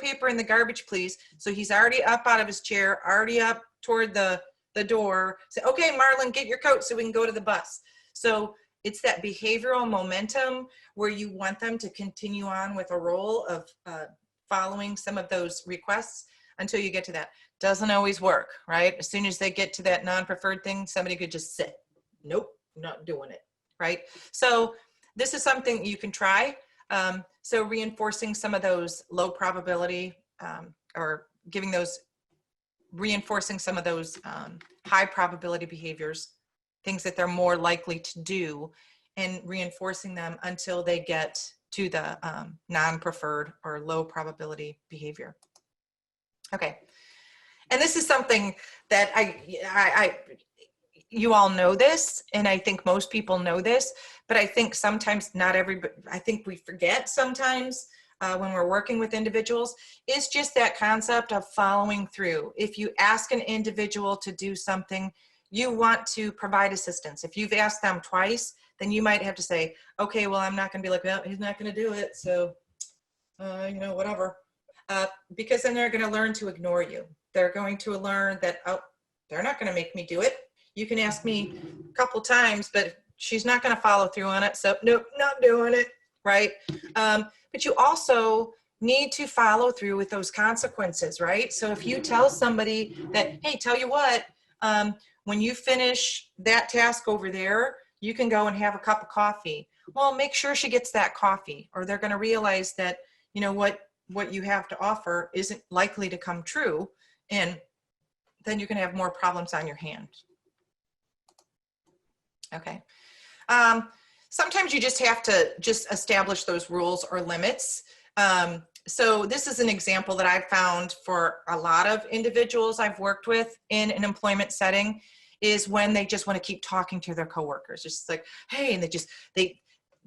Speaker 2: paper in the garbage, please. So he's already up out of his chair, already up toward the door. Say, okay, Marlon, get your coat so we can go to the bus. So it's that behavioral momentum where you want them to continue on with a role of following some of those requests until you get to that. Doesn't always work, right? As soon as they get to that non-preferred thing, somebody could just sit. Nope, not doing it, right? So this is something you can try. So reinforcing some of those low probability or reinforcing some of those high probability behaviors, things that they're more likely to do, and reinforcing them until they get to the non-preferred or low probability behavior. Okay, and this is something that you all know this, and I think most people know this, but I think sometimes I think we forget sometimes when we're working with individuals, is just that concept of following through. If you ask an individual to do something, you want to provide assistance. If you've asked them twice, then you might have to say, okay, well, I'm not gonna be like, well, he's not gonna do it, so, whatever. Because then they're gonna learn to ignore you. They're going to learn that, oh, they're not gonna make me do it. You can ask me a couple times, but she's not going to follow through on it. So nope, not doing it, right? But you also need to follow through with those consequences, right? So if you tell somebody that, hey, tell you what, when you finish that task over there, you can go and have a cup of coffee. Well, make sure she gets that coffee, or they're going to realize that, you know, what you have to offer isn't likely to come true. And then you can have more problems on your hands. Okay. Sometimes you just have to just establish those rules or limits. So this is an example that I've found for a lot of individuals I've worked with in an employment setting, is when they just want to keep talking to their coworkers. It's just like, hey, and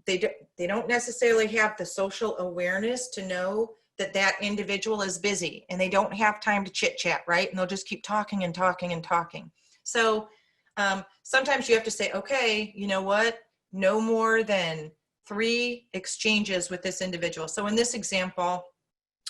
Speaker 2: they don't necessarily have the social awareness to know that that individual is busy, and they don't have time to chit chat, right? And they'll just keep talking and talking and talking. So sometimes you have to say, okay, you know what? No more than 3 exchanges with this individual. So in this example,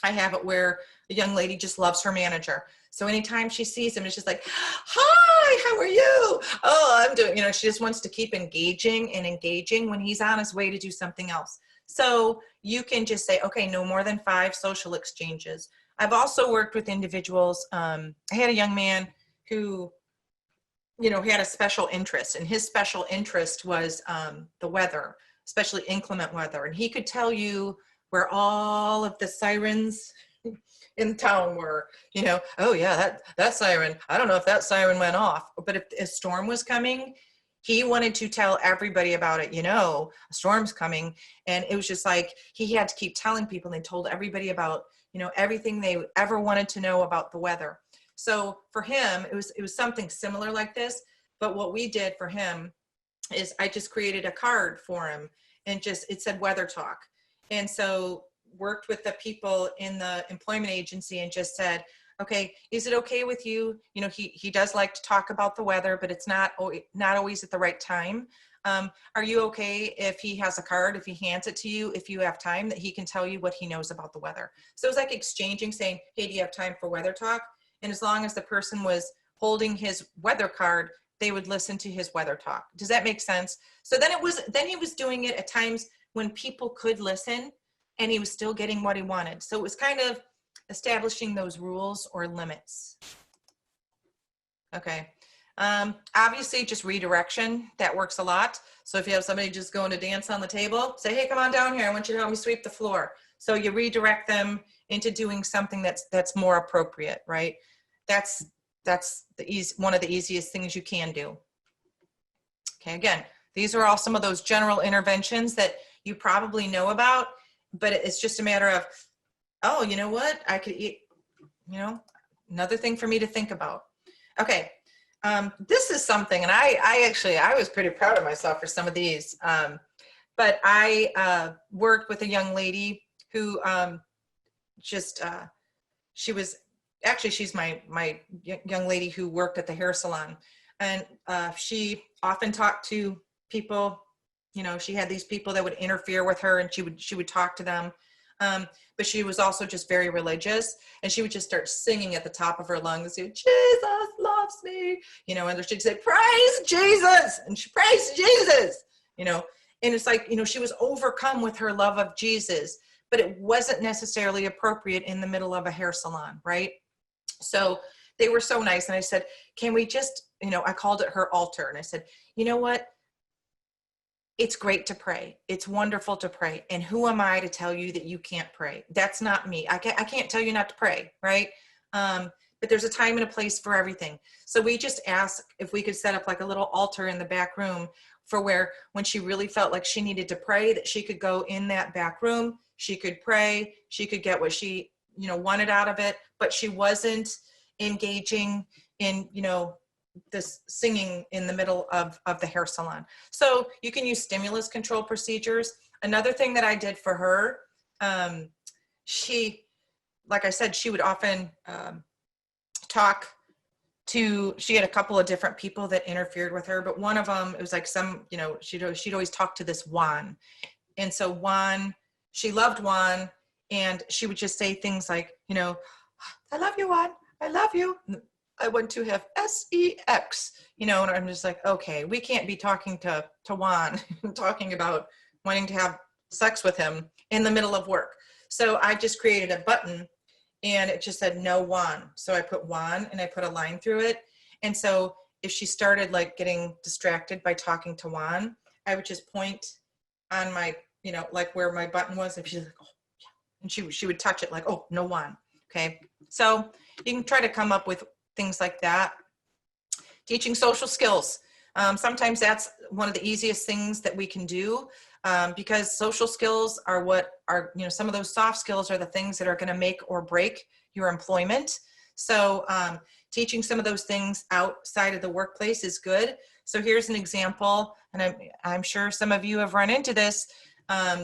Speaker 2: I have it where a young lady just loves her manager. So anytime she sees him, it's just like, hi, how are you? Oh, I'm doing, you know, she just wants to keep engaging and engaging when he's on his way to do something else. So you can just say, okay, no more than 5 social exchanges. I've also worked with individuals. I had a young man who, you know, had a special interest, and his special interest was the weather, especially inclement weather. And he could tell you where all of the sirens in town were, you know, oh yeah, that siren, I don't know if that siren went off, but if a storm was coming, he wanted to tell everybody about it, you know, a storm's coming. And it was just like, he had to keep telling people, and they told everybody about, you know, everything they ever wanted to know about the weather. So for him, it was something similar like this, but what we did for him is I just created a card for him, and just, it said weather talk. And so worked with the people in the employment agency and just said, okay, is it okay with you? You know, he does like to talk about the weather, but it's not always at the right time. Are you okay if he has a card, if he hands it to you, if you have time, that he can tell you what he knows about the weather? So it was like exchanging, saying, hey, do you have time for weather talk? And as long as the person was holding his weather card, they would listen to his weather talk. Does that make sense? So then he was doing it at times when people could listen, and he was still getting what he wanted. So it was kind of establishing those rules or limits. Okay. Obviously just redirection, that works a lot. So if you have somebody just going to dance on the table, say, hey, come on down here, I want you to help me sweep the floor. So you redirect them into doing something that's more appropriate, right? That's one of the easiest things you can do. Okay, again, these are all some of those general interventions that you probably know about, but it's just a matter of, oh, you know what, I could eat, you know, another thing for me to think about. Okay, this is something, and I was pretty proud of myself for some of these, but I worked with a young lady who she's my young lady who worked at the hair salon, and she often talked to people. You know, she had these people that would interfere with her, and she would talk to them. But she was also just very religious, and she would just start singing at the top of her lungs, Jesus loves me, you know, and she'd say, praise Jesus, and she praised Jesus, you know, and it's like, you know, she was overcome with her love of Jesus, but it wasn't necessarily appropriate in the middle of a hair salon, right? So they were so nice. And I said, can we just, you know, I called it her altar. And I said, you know what? It's great to pray. It's wonderful to pray. And who am I to tell you that you can't pray? That's not me. I can't tell you not to pray, right? But there's a time and a place for everything. So we just asked if we could set up like a little altar in the back room for where, when she really felt like she needed to pray, that she could go in that back room, she could pray, she could get what she, you know, wanted out of it, but she wasn't engaging in, you know, this singing in the middle of the hair salon. So you can use stimulus control procedures. Another thing that I did for her, she, like I said, she would often talk to, she had a couple of different people that interfered with her, but one of them, it was like some, you know, she'd always talk to this Juan. And so Juan, she loved Juan, and she would just say things like, you know, I love you, Juan, I love you. I want to have sex, you know, and I'm just like, okay, we can't be talking to Juan, talking about wanting to have sex with him in the middle of work. So I just created a button, and it just said no Juan. So I put Juan, and I put a line through it. And so if she started like getting distracted by talking to Juan, I would just point on my, you know, like where my button was, and she's like, oh, yeah. And she would touch it like, oh, no Juan. Okay. So you can try to come up with things like that. Teaching social skills. Sometimes that's one of the easiest things that we can do, because social skills are what are, you know, some of those soft skills are the things that are going to make or break your employment. So teaching some of those things outside of the workplace is good. So here's an example, and I'm sure some of you have run into this.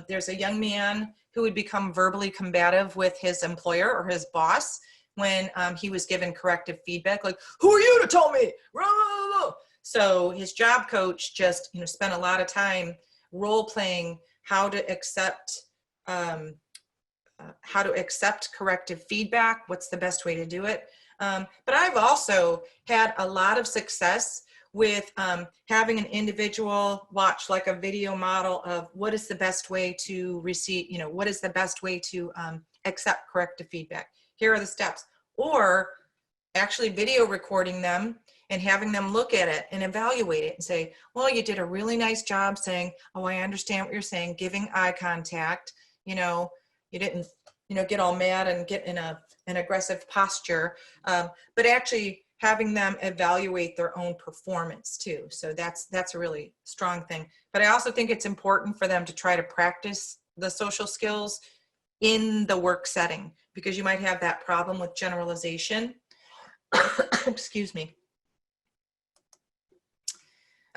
Speaker 2: There's a young man who would become verbally combative with his employer or his boss when he was given corrective feedback, like, who are you to tell me? So his job coach just, you know, spent a lot of time role playing how to accept corrective feedback. What's the best way to do it? But I've also had a lot of success with having an individual watch like a video model of what is the best way to receive, you know, what is the best way to accept corrective feedback. Here are the steps. Or actually video recording them and having them look at it and evaluate it and say, well, you did a really nice job saying, oh, I understand what you're saying, giving eye contact, you know, you didn't, you know, get all mad and get in an aggressive posture, but actually having them evaluate their own performance too. So that's a really strong thing. But I also think it's important for them to try to practice the social skills in the work setting, because you might have that problem with generalization. Excuse me.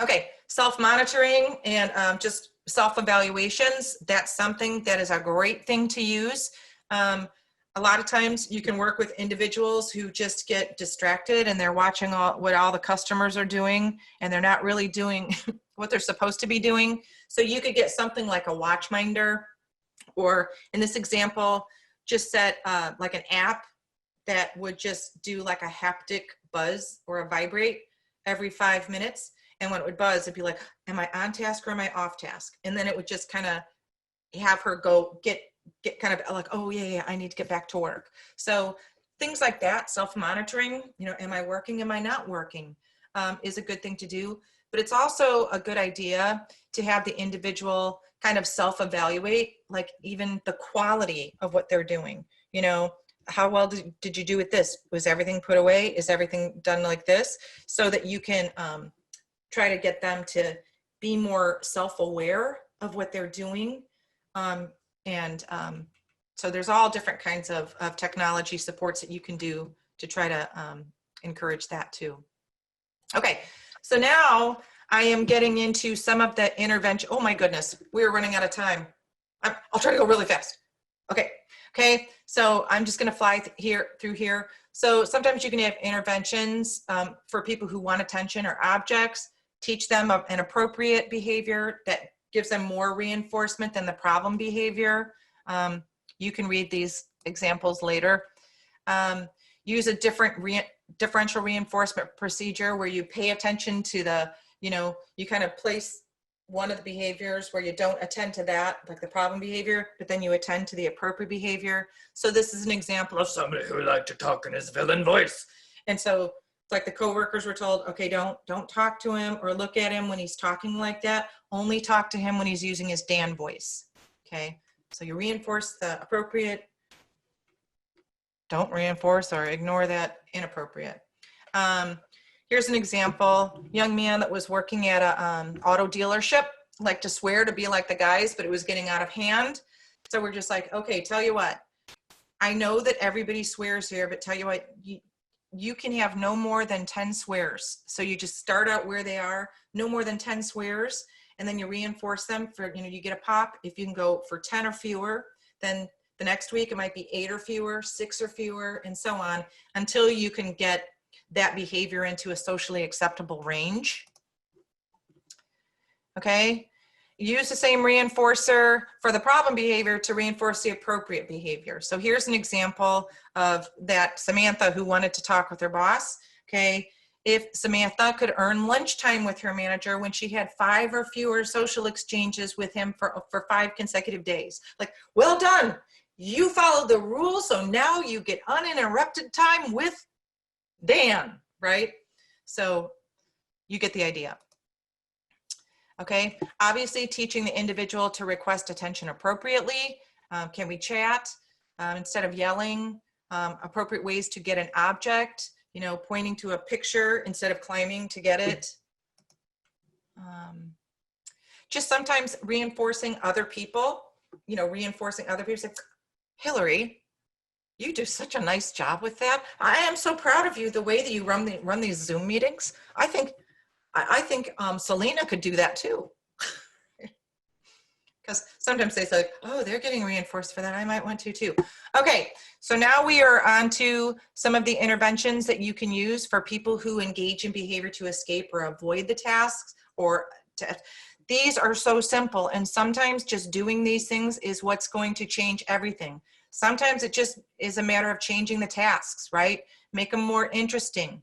Speaker 2: Okay, self-monitoring and just self-evaluations. That's something that is a great thing to use. A lot of times you can work with individuals who just get distracted and they're watching what all the customers are doing, and they're not really doing what they're supposed to be doing. So you could get something like a watchminder, or in this example, just set like an app that would just do like a haptic buzz or a vibrate every 5 minutes. And when it would buzz, it'd be like, am I on task or am I off task? And then it would just kind of have her go get kind of like, oh yeah, I need to get back to work. So things like that, self-monitoring, you know, am I working, am I not working, is a good thing to do. But it's also a good idea to have the individual kind of self-evaluate, like even the quality of what they're doing. You know, how well did you do with this? Was everything put away? Is everything done like this? So that you can try to get them to be more self-aware of what they're doing. So there's all different kinds of technology supports that you can do to try to encourage that too. Okay, so now I am getting into some of the intervention. Oh my goodness, we're running out of time. I'll try to go really fast. Okay, so I'm just gonna fly through here. So sometimes you can have interventions for people who want attention or objects, teach them an appropriate behavior that gives them more reinforcement than the problem behavior. You can read these examples later. Use a differential reinforcement procedure where you pay attention to the, you know, you kind of place one of the behaviors where you don't attend to that, like the problem behavior, but then you attend to the appropriate behavior. So this is an example of somebody who liked to talk in his villain voice. And so it's like the coworkers were told, okay, don't talk to him or look at him when he's talking like that. Only talk to him when he's using his Dan voice. Okay, so you reinforce the appropriate. Don't reinforce or ignore that inappropriate. Here's an example, young man that was working at a auto dealership, liked to swear to be like the guys, but it was getting out of hand. So we're just like, okay, tell you what, I know that everybody swears here, but tell you what, you can have no more than 10 swears. So you just start out where they are, no more than 10 swears, and then you reinforce them for, you know, you get a pop. If you can go for 10 or fewer, then the next week it might be 8 or fewer, 6 or fewer, and so on, until you can get that behavior into a socially acceptable range. Okay, use the same reinforcer for the problem behavior to reinforce the appropriate behavior. So here's an example of that Samantha who wanted to talk with her boss. Okay, if Samantha could earn lunchtime with her manager when she had 5 or fewer social exchanges with him for 5 consecutive days. Like, well done, you followed the rules, so now you get uninterrupted time with Dan, right? So you get the idea. Okay, obviously teaching the individual to request attention appropriately. Can we chat instead of yelling? Appropriate ways to get an object, you know, pointing to a picture instead of climbing to get it. Just sometimes reinforcing other people, you know, reinforcing other people. Say, Hillary, you do such a nice job with that. I am so proud of you, the way that you run these Zoom meetings. I think Selena could do that too. Because sometimes they say, oh, they're getting reinforced for that. I might want to too. Okay, so now we are on to some of the interventions that you can use for people who engage in behavior to escape or avoid the tasks. These are so simple, and sometimes just doing these things is what's going to change everything. Sometimes it just is a matter of changing the tasks, right? Make them more interesting.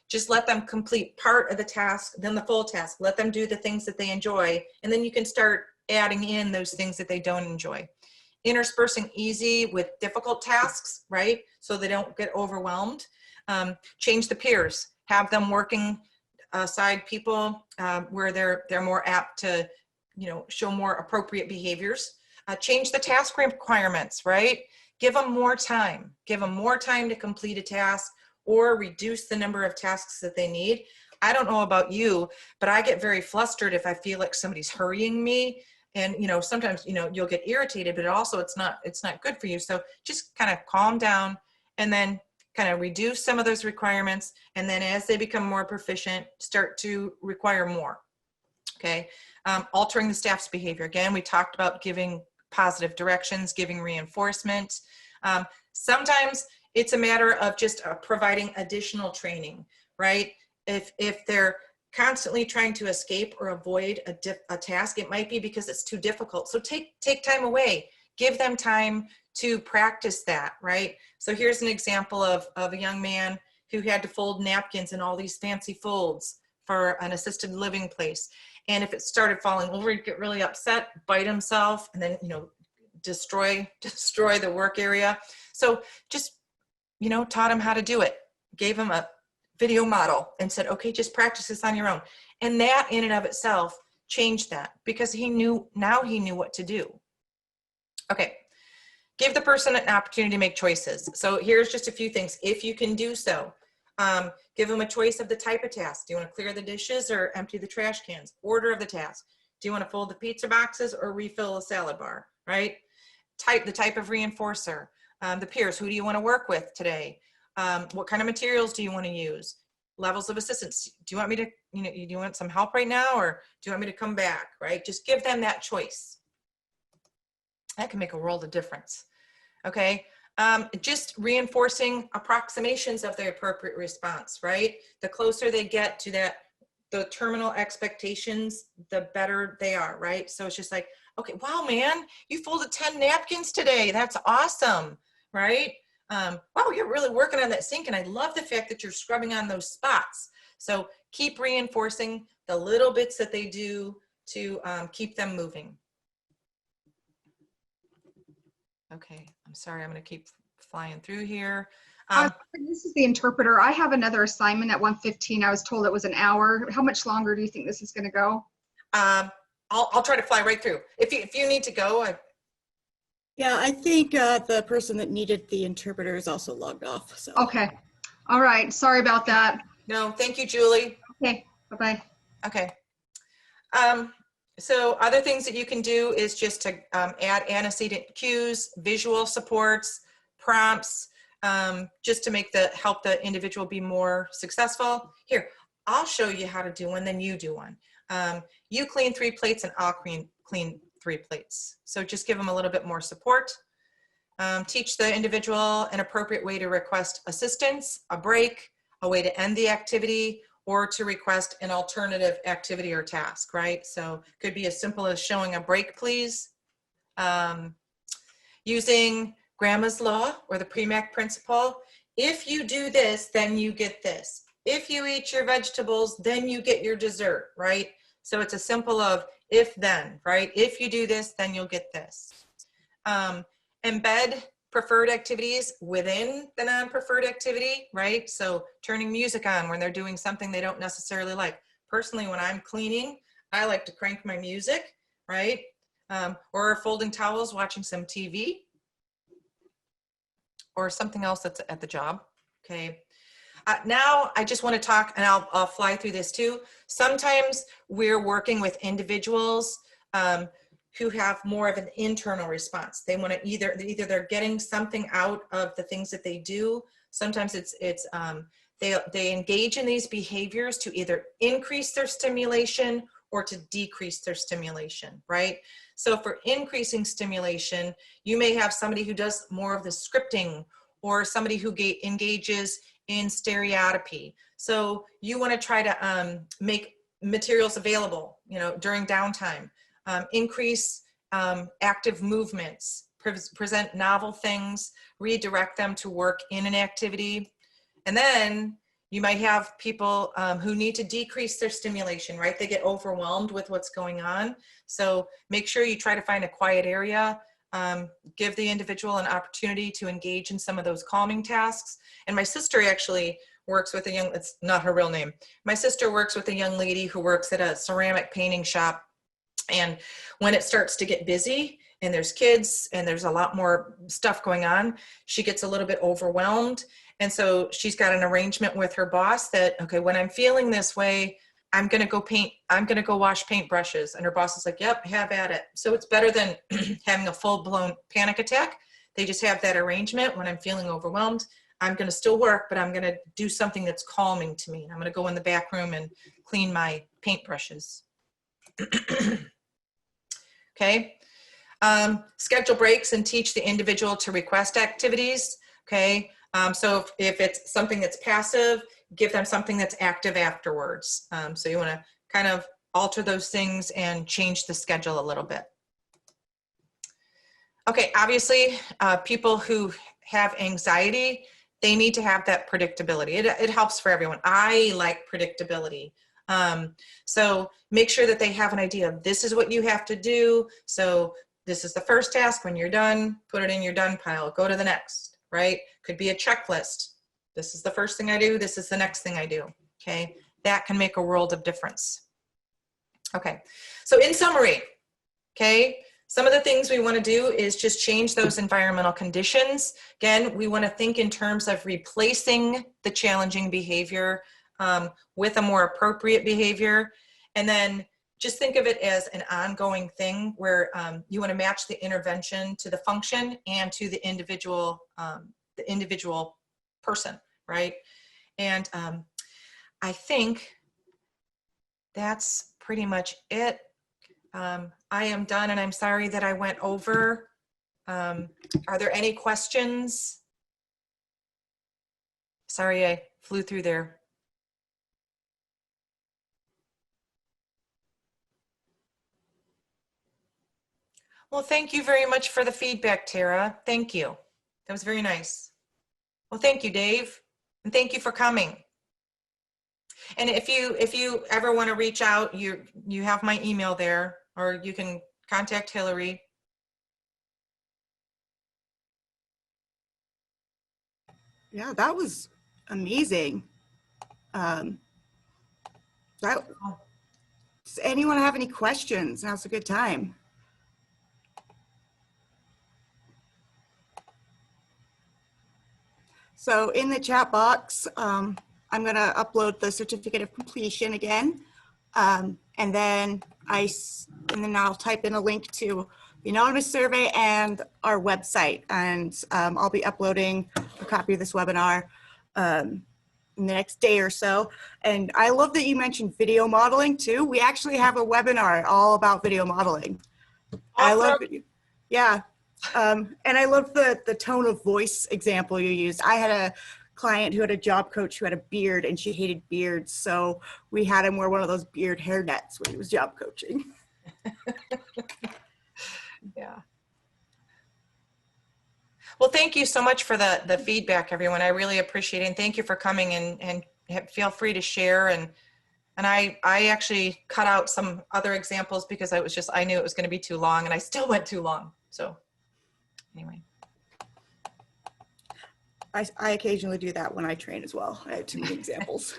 Speaker 2: Just let them complete part of the task, then the full task. Let them do the things that they enjoy, and then you can start adding in those things that they don't enjoy. Interspersing easy with difficult tasks, right? So they don't get overwhelmed. Change the peers. Have them working aside people where they're more apt to, you know, show more appropriate behaviors. Change the task requirements, right? Give them more time. Give them more time to complete a task, or reduce the number of tasks that they need. I don't know about you, but I get very flustered if I feel like somebody's hurrying me. And, you know, sometimes, you know, you'll get irritated, but also it's not good for you. So just kind of calm down and then kind of reduce some of those requirements. And then as they become more proficient, start to require more. Okay. Altering the staff's behavior. Again, we talked about giving positive directions, giving reinforcement. Sometimes it's a matter of just providing additional training, right? If they're constantly trying to escape or avoid a task, it might be because it's too difficult. So take time away, give them time to practice that, right? So here's an example of a young man who had to fold napkins in all these fancy folds for an assisted living place. And if it started falling over, he'd get really upset, bite himself, and then, you know, destroy the work area. So just, you know, taught him how to do it, gave him a video model and said, okay, just practice this on your own. And that in and of itself changed that, because now he knew what to do. Okay, give the person an opportunity to make choices. So here's just a few things, if you can do so. Give them a choice of the type of task. Do you want to clear the dishes or empty the trash cans? Order of the task. Do you want to fold the pizza boxes or refill a salad bar, right? The type of reinforcer. The peers, who do you want to work with today? What kind of materials do you want to use? Levels of assistance. Do you want me to, you know, do you want some help right now, or do you want me to come back, right? Just give them that choice. That can make a world of difference. Okay. Just reinforcing approximations of the appropriate response, right? The closer they get to that, the terminal expectations, the better they are, right? So it's just like, okay, wow, man, you folded 10 napkins today. That's awesome, right? Wow, you're really working on that sink, and I love the fact that you're scrubbing on those spots. So keep reinforcing the little bits that they do to keep them moving. Okay, I'm sorry, I'm gonna keep flying through here.
Speaker 3: This is the interpreter. I have another assignment at 1:15. I was told it was an hour. How much longer do you think this is gonna go?
Speaker 2: I'll try to fly right through. If you need to go,
Speaker 1: Yeah, I think the person that needed the interpreter is also logged off. So.
Speaker 3: Okay. All right. Sorry about that.
Speaker 2: No, thank you, Julie.
Speaker 3: Okay. Bye-bye.
Speaker 2: Okay. So other things that you can do is just to add antecedent cues, visual supports, prompts, just to help the individual be more successful. Here, I'll show you how to do one, then you do one. You clean 3 plates and I'll clean 3 plates. So just give them a little bit more support. Teach the individual an appropriate way to request assistance, a break, a way to end the activity, or to request an alternative activity or task, right? So it could be as simple as showing a break, please. Using Grandma's Law or the Premack principle. If you do this, then you get this. If you eat your vegetables, then you get your dessert, right? So it's a simple of if then, right? If you do this, then you'll get this. Embed preferred activities within the non-preferred activity, right? So turning music on when they're doing something they don't necessarily like. Personally, when I'm cleaning, I like to crank my music, right? Or folding towels, watching some TV, or something else that's at the job, okay? Now I just want to talk, and I'll fly through this too. Sometimes we're working with individuals who have more of an internal response. They want to either they're getting something out of the things that they do. Sometimes they engage in these behaviors to either increase their stimulation or to decrease their stimulation, right? So for increasing stimulation, you may have somebody who does more of the scripting, or somebody who engages in stereotypy. So you want to try to make materials available, during downtime, increase active movements, present novel things, redirect them to work in an activity. And then you might have people who need to decrease their stimulation, right? They get overwhelmed with what's going on. So make sure you try to find a quiet area, give the individual an opportunity to engage in some of those calming tasks. And my sister actually works with it's not her real name. My sister works with a young lady who works at a ceramic painting shop. And when it starts to get busy and there's kids and there's a lot more stuff going on, she gets a little bit overwhelmed. And so she's got an arrangement with her boss that, okay, when I'm feeling this way, I'm going to go paint, I'm going to go wash paintbrushes. And her boss is like, yep, have at it. So it's better than having a full-blown panic attack. They just have that arrangement. When I'm feeling overwhelmed, I'm going to still work, but I'm going to do something that's calming to me. I'm going to go in the back room and clean my paintbrushes. Okay. Schedule breaks and teach the individual to request activities. Okay. So if it's something that's passive, give them something that's active afterwards. So you want to kind of alter those things and change the schedule a little bit. Okay, obviously, people who have anxiety, they need to have that predictability. It helps for everyone. I like predictability. So make sure that they have an idea of this is what you have to do. So this is the first task. When you're done, put it in your done pile. Go to the next, right? Could be a checklist. This is the first thing I do. This is the next thing I do. Okay, that can make a world of difference. Okay, so in summary, okay, some of the things we want to do is just change those environmental conditions. Again, we want to think in terms of replacing the challenging behavior with a more appropriate behavior. And then just think of it as an ongoing thing where you want to match the intervention to the function and to the individual person, right? And I think that's pretty much it. I am done, and I'm sorry that I went over. Are there any questions? Sorry, I flew through there. Well, thank you very much for the feedback, Tara. Thank you. That was very nice. Well, thank you, Dave, and thank you for coming. And if you ever want to reach out, you have my email there, or you can contact Hillary.
Speaker 1: Yeah, that was amazing. Does anyone have any questions? Now's a good time. So in the chat box, I'm going to upload the certificate of completion again. And then I'll type in a link to the anonymous survey and our website. And I'll be uploading a copy of this webinar in the next day or so. And I love that you mentioned video modeling too. We actually have a webinar all about video modeling.
Speaker 2: Awesome.
Speaker 1: I love it. Yeah. And I love the tone of voice example you used. I had a client who had a job coach who had a beard and she hated beards. So we had him wear one of those beard hair nets when he was job coaching.
Speaker 2: Yeah. Well, thank you so much for the feedback, everyone. I really appreciate it. And thank you for coming, and feel free to share. And I actually cut out some other examples because I knew it was going to be too long, and I still went too long. So anyway.
Speaker 1: I occasionally do that when I train as well. I have too many examples.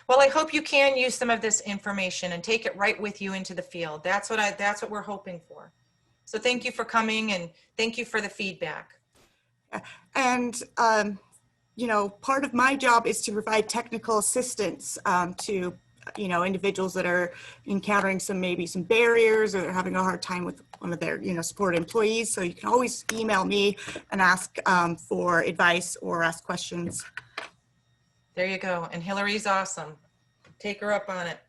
Speaker 2: Well, I hope you can use some of this information and take it right with you into the field. That's what we're hoping for. So thank you for coming and thank you for the feedback.
Speaker 1: And, you know, part of my job is to provide technical assistance to, you know, individuals that are encountering maybe some barriers, or they're having a hard time with one of their, you know, support employees. So you can always email me and ask for advice or ask questions.
Speaker 2: There you go. And Hillary's awesome. Take her up on it.